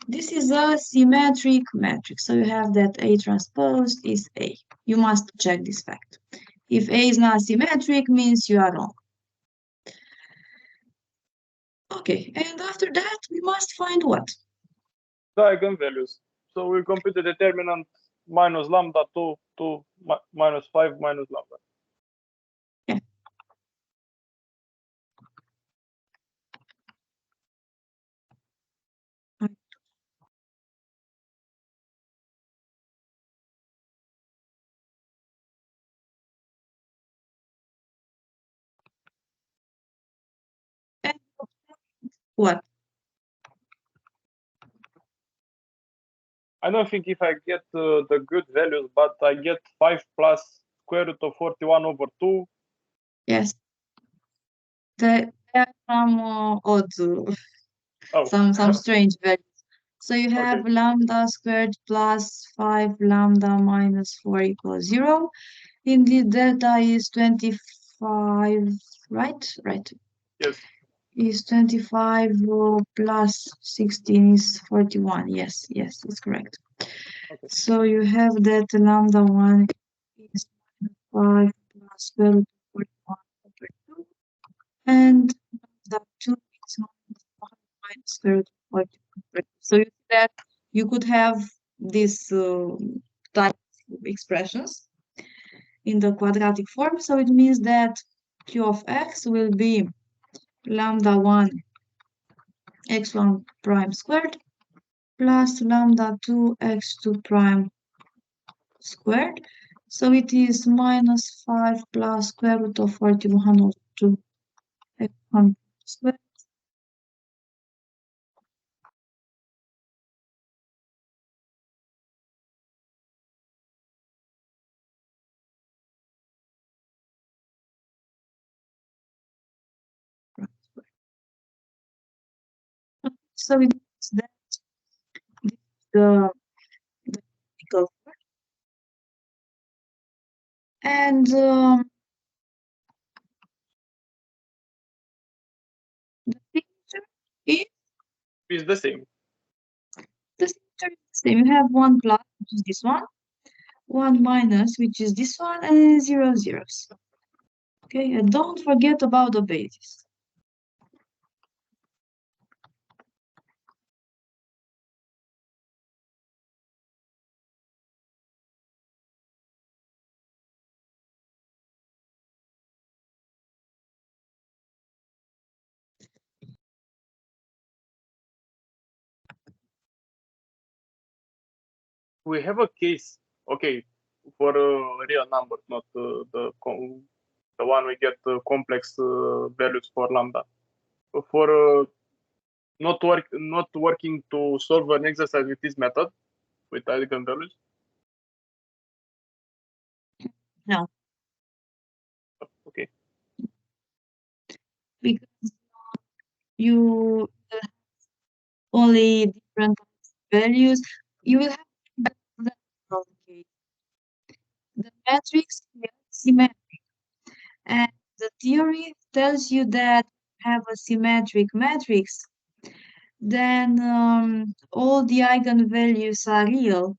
This is a symmetric matrix. So you have that A transpose is A. You must check this fact. If A is not symmetric, means you are wrong. Okay, and after that, we must find what?
The eigenvalues. So we compute the determinant minus lambda 2, 2, minus 5, minus lambda.
Yeah. And what?
I don't think if I get the good values, but I get 5 plus square root of 41 over 2.
Yes. There are some odd,
Oh,
some strange values. So you have
okay.
lambda squared plus 5 lambda minus 4 equals 0. Indeed, delta is 25, right? Right.
Yes.
Is 25 plus 16 is 41. Yes, yes, it's correct.
Okay.
So you have that lambda 1 is 5 plus square root of 41 over 2. And the 2 is minus square root of 41 over 2. So you see that you could have these type of expressions in the quadratic form. So it means that q of x will be lambda 1 x1 prime squared plus lambda 2 x2 prime squared. So it is minus 5 plus square root of 41 over 2 x1 squared. So it means that the equal and the signature is
It's the same.
the signature is the same. You have one plus, which is this one minus, which is this one, and zero zeros. Okay, and don't forget about the basis.
We have a case. Okay. for real numbers, not the one we get complex values for lambda. For not working to solve an exercise with this method with eigenvalues.
No,
Okay.
because you have only different values. You will have the case. The matrix is symmetric, and the theory tells you that have a symmetric matrix, then all the eigenvalues are real.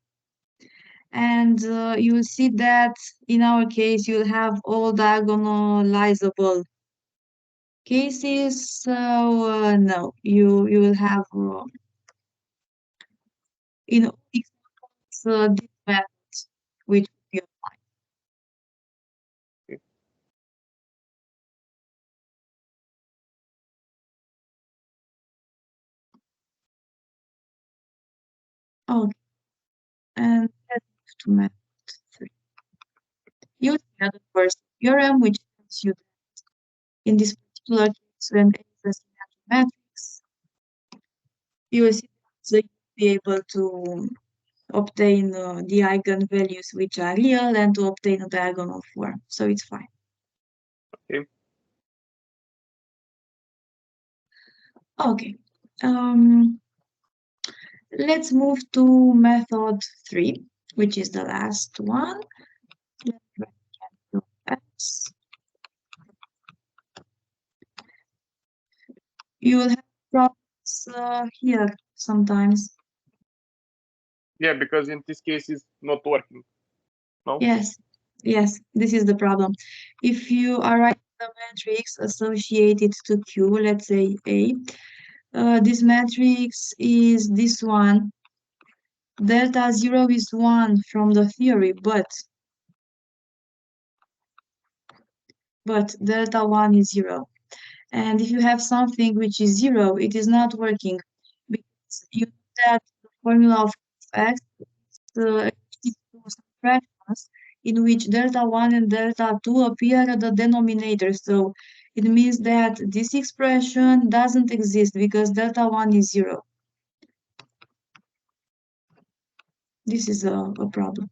And you will see that in our case, you'll have all diagonalizable cases. So no, you will have in all examples this method which you apply. Okay, and let's move to method 3. Use the first theorem which tells you that in this particular case when A is a symmetric matrix, you will see that you'll be able to obtain the eigenvalues which are real and to obtain a diagonal form. So it's fine.
Okay.
Okay. Let's move to method 3, which is the last one. X. You will have problems here sometimes.
Yeah, because in this case it's not working. No?
Yes, this is the problem. If you are writing the matrix associated to Q, let's say A, this matrix is this one. Delta 0 is 1 from the theory, but delta 1 is 0. And if you have something which is 0, it is not working because you know that the formula of x is some fractions in which delta 1 and delta 2 appear at the denominator. So it means that this expression doesn't exist because delta 1 is 0. This is a problem.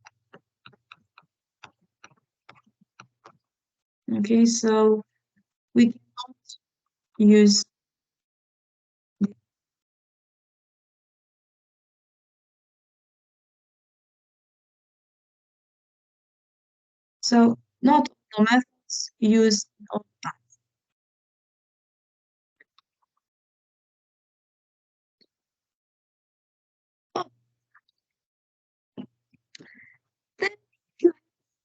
Okay, so we cannot use so not all the methods use all the time. Oh, then if you have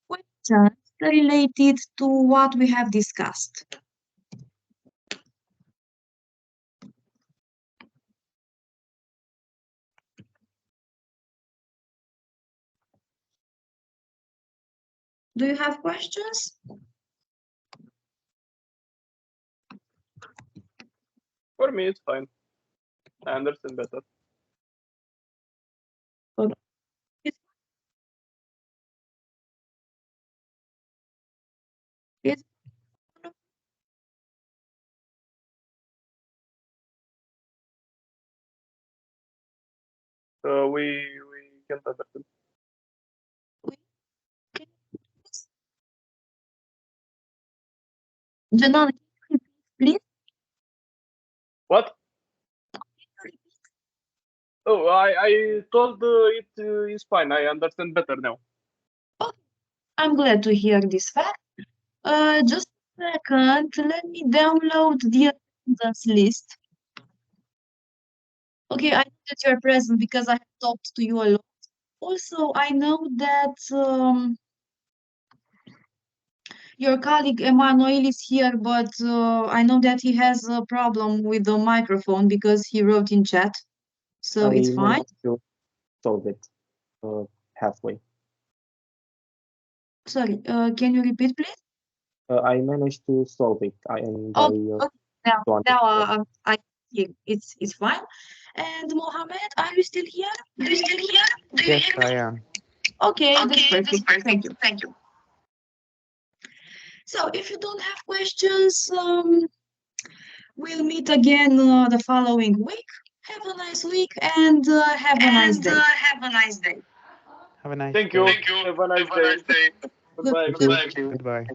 questions related to what we have discussed. Do you have questions?
For me it's fine. I understand better.
Okay. Yes.
We can't understand.
Janan, can you repeat, please?
What? Oh, I told it is fine. I understand better now.
Okay. I'm glad to hear this fact. Just a second, let me download the attendance list. Okay, I know that you're present because I have talked to you a lot. Also, I know that your colleague Emmanuel is here, but I know that he has a problem with the microphone because he wrote in chat. So
I
it's fine.
managed to solve it halfway.
Sorry, can you repeat, please?
I managed to solve it.
Okay, now I hear it's fine. And Mohammed, are you still here? Do you still here?
Yes, I am.
Okay, that's
Okay, that's
perfect. Thank you.
perfect. Thank you.
So if you don't have questions, we'll meet again the following week. Have a nice week and have a nice
And
day.
have a nice day.
Have a nice
Thank
day.
you.
Thank you.
Have a nice
Have a nice
day.
day.
Goodbye.
Thank you.
Thank you.
Goodbye.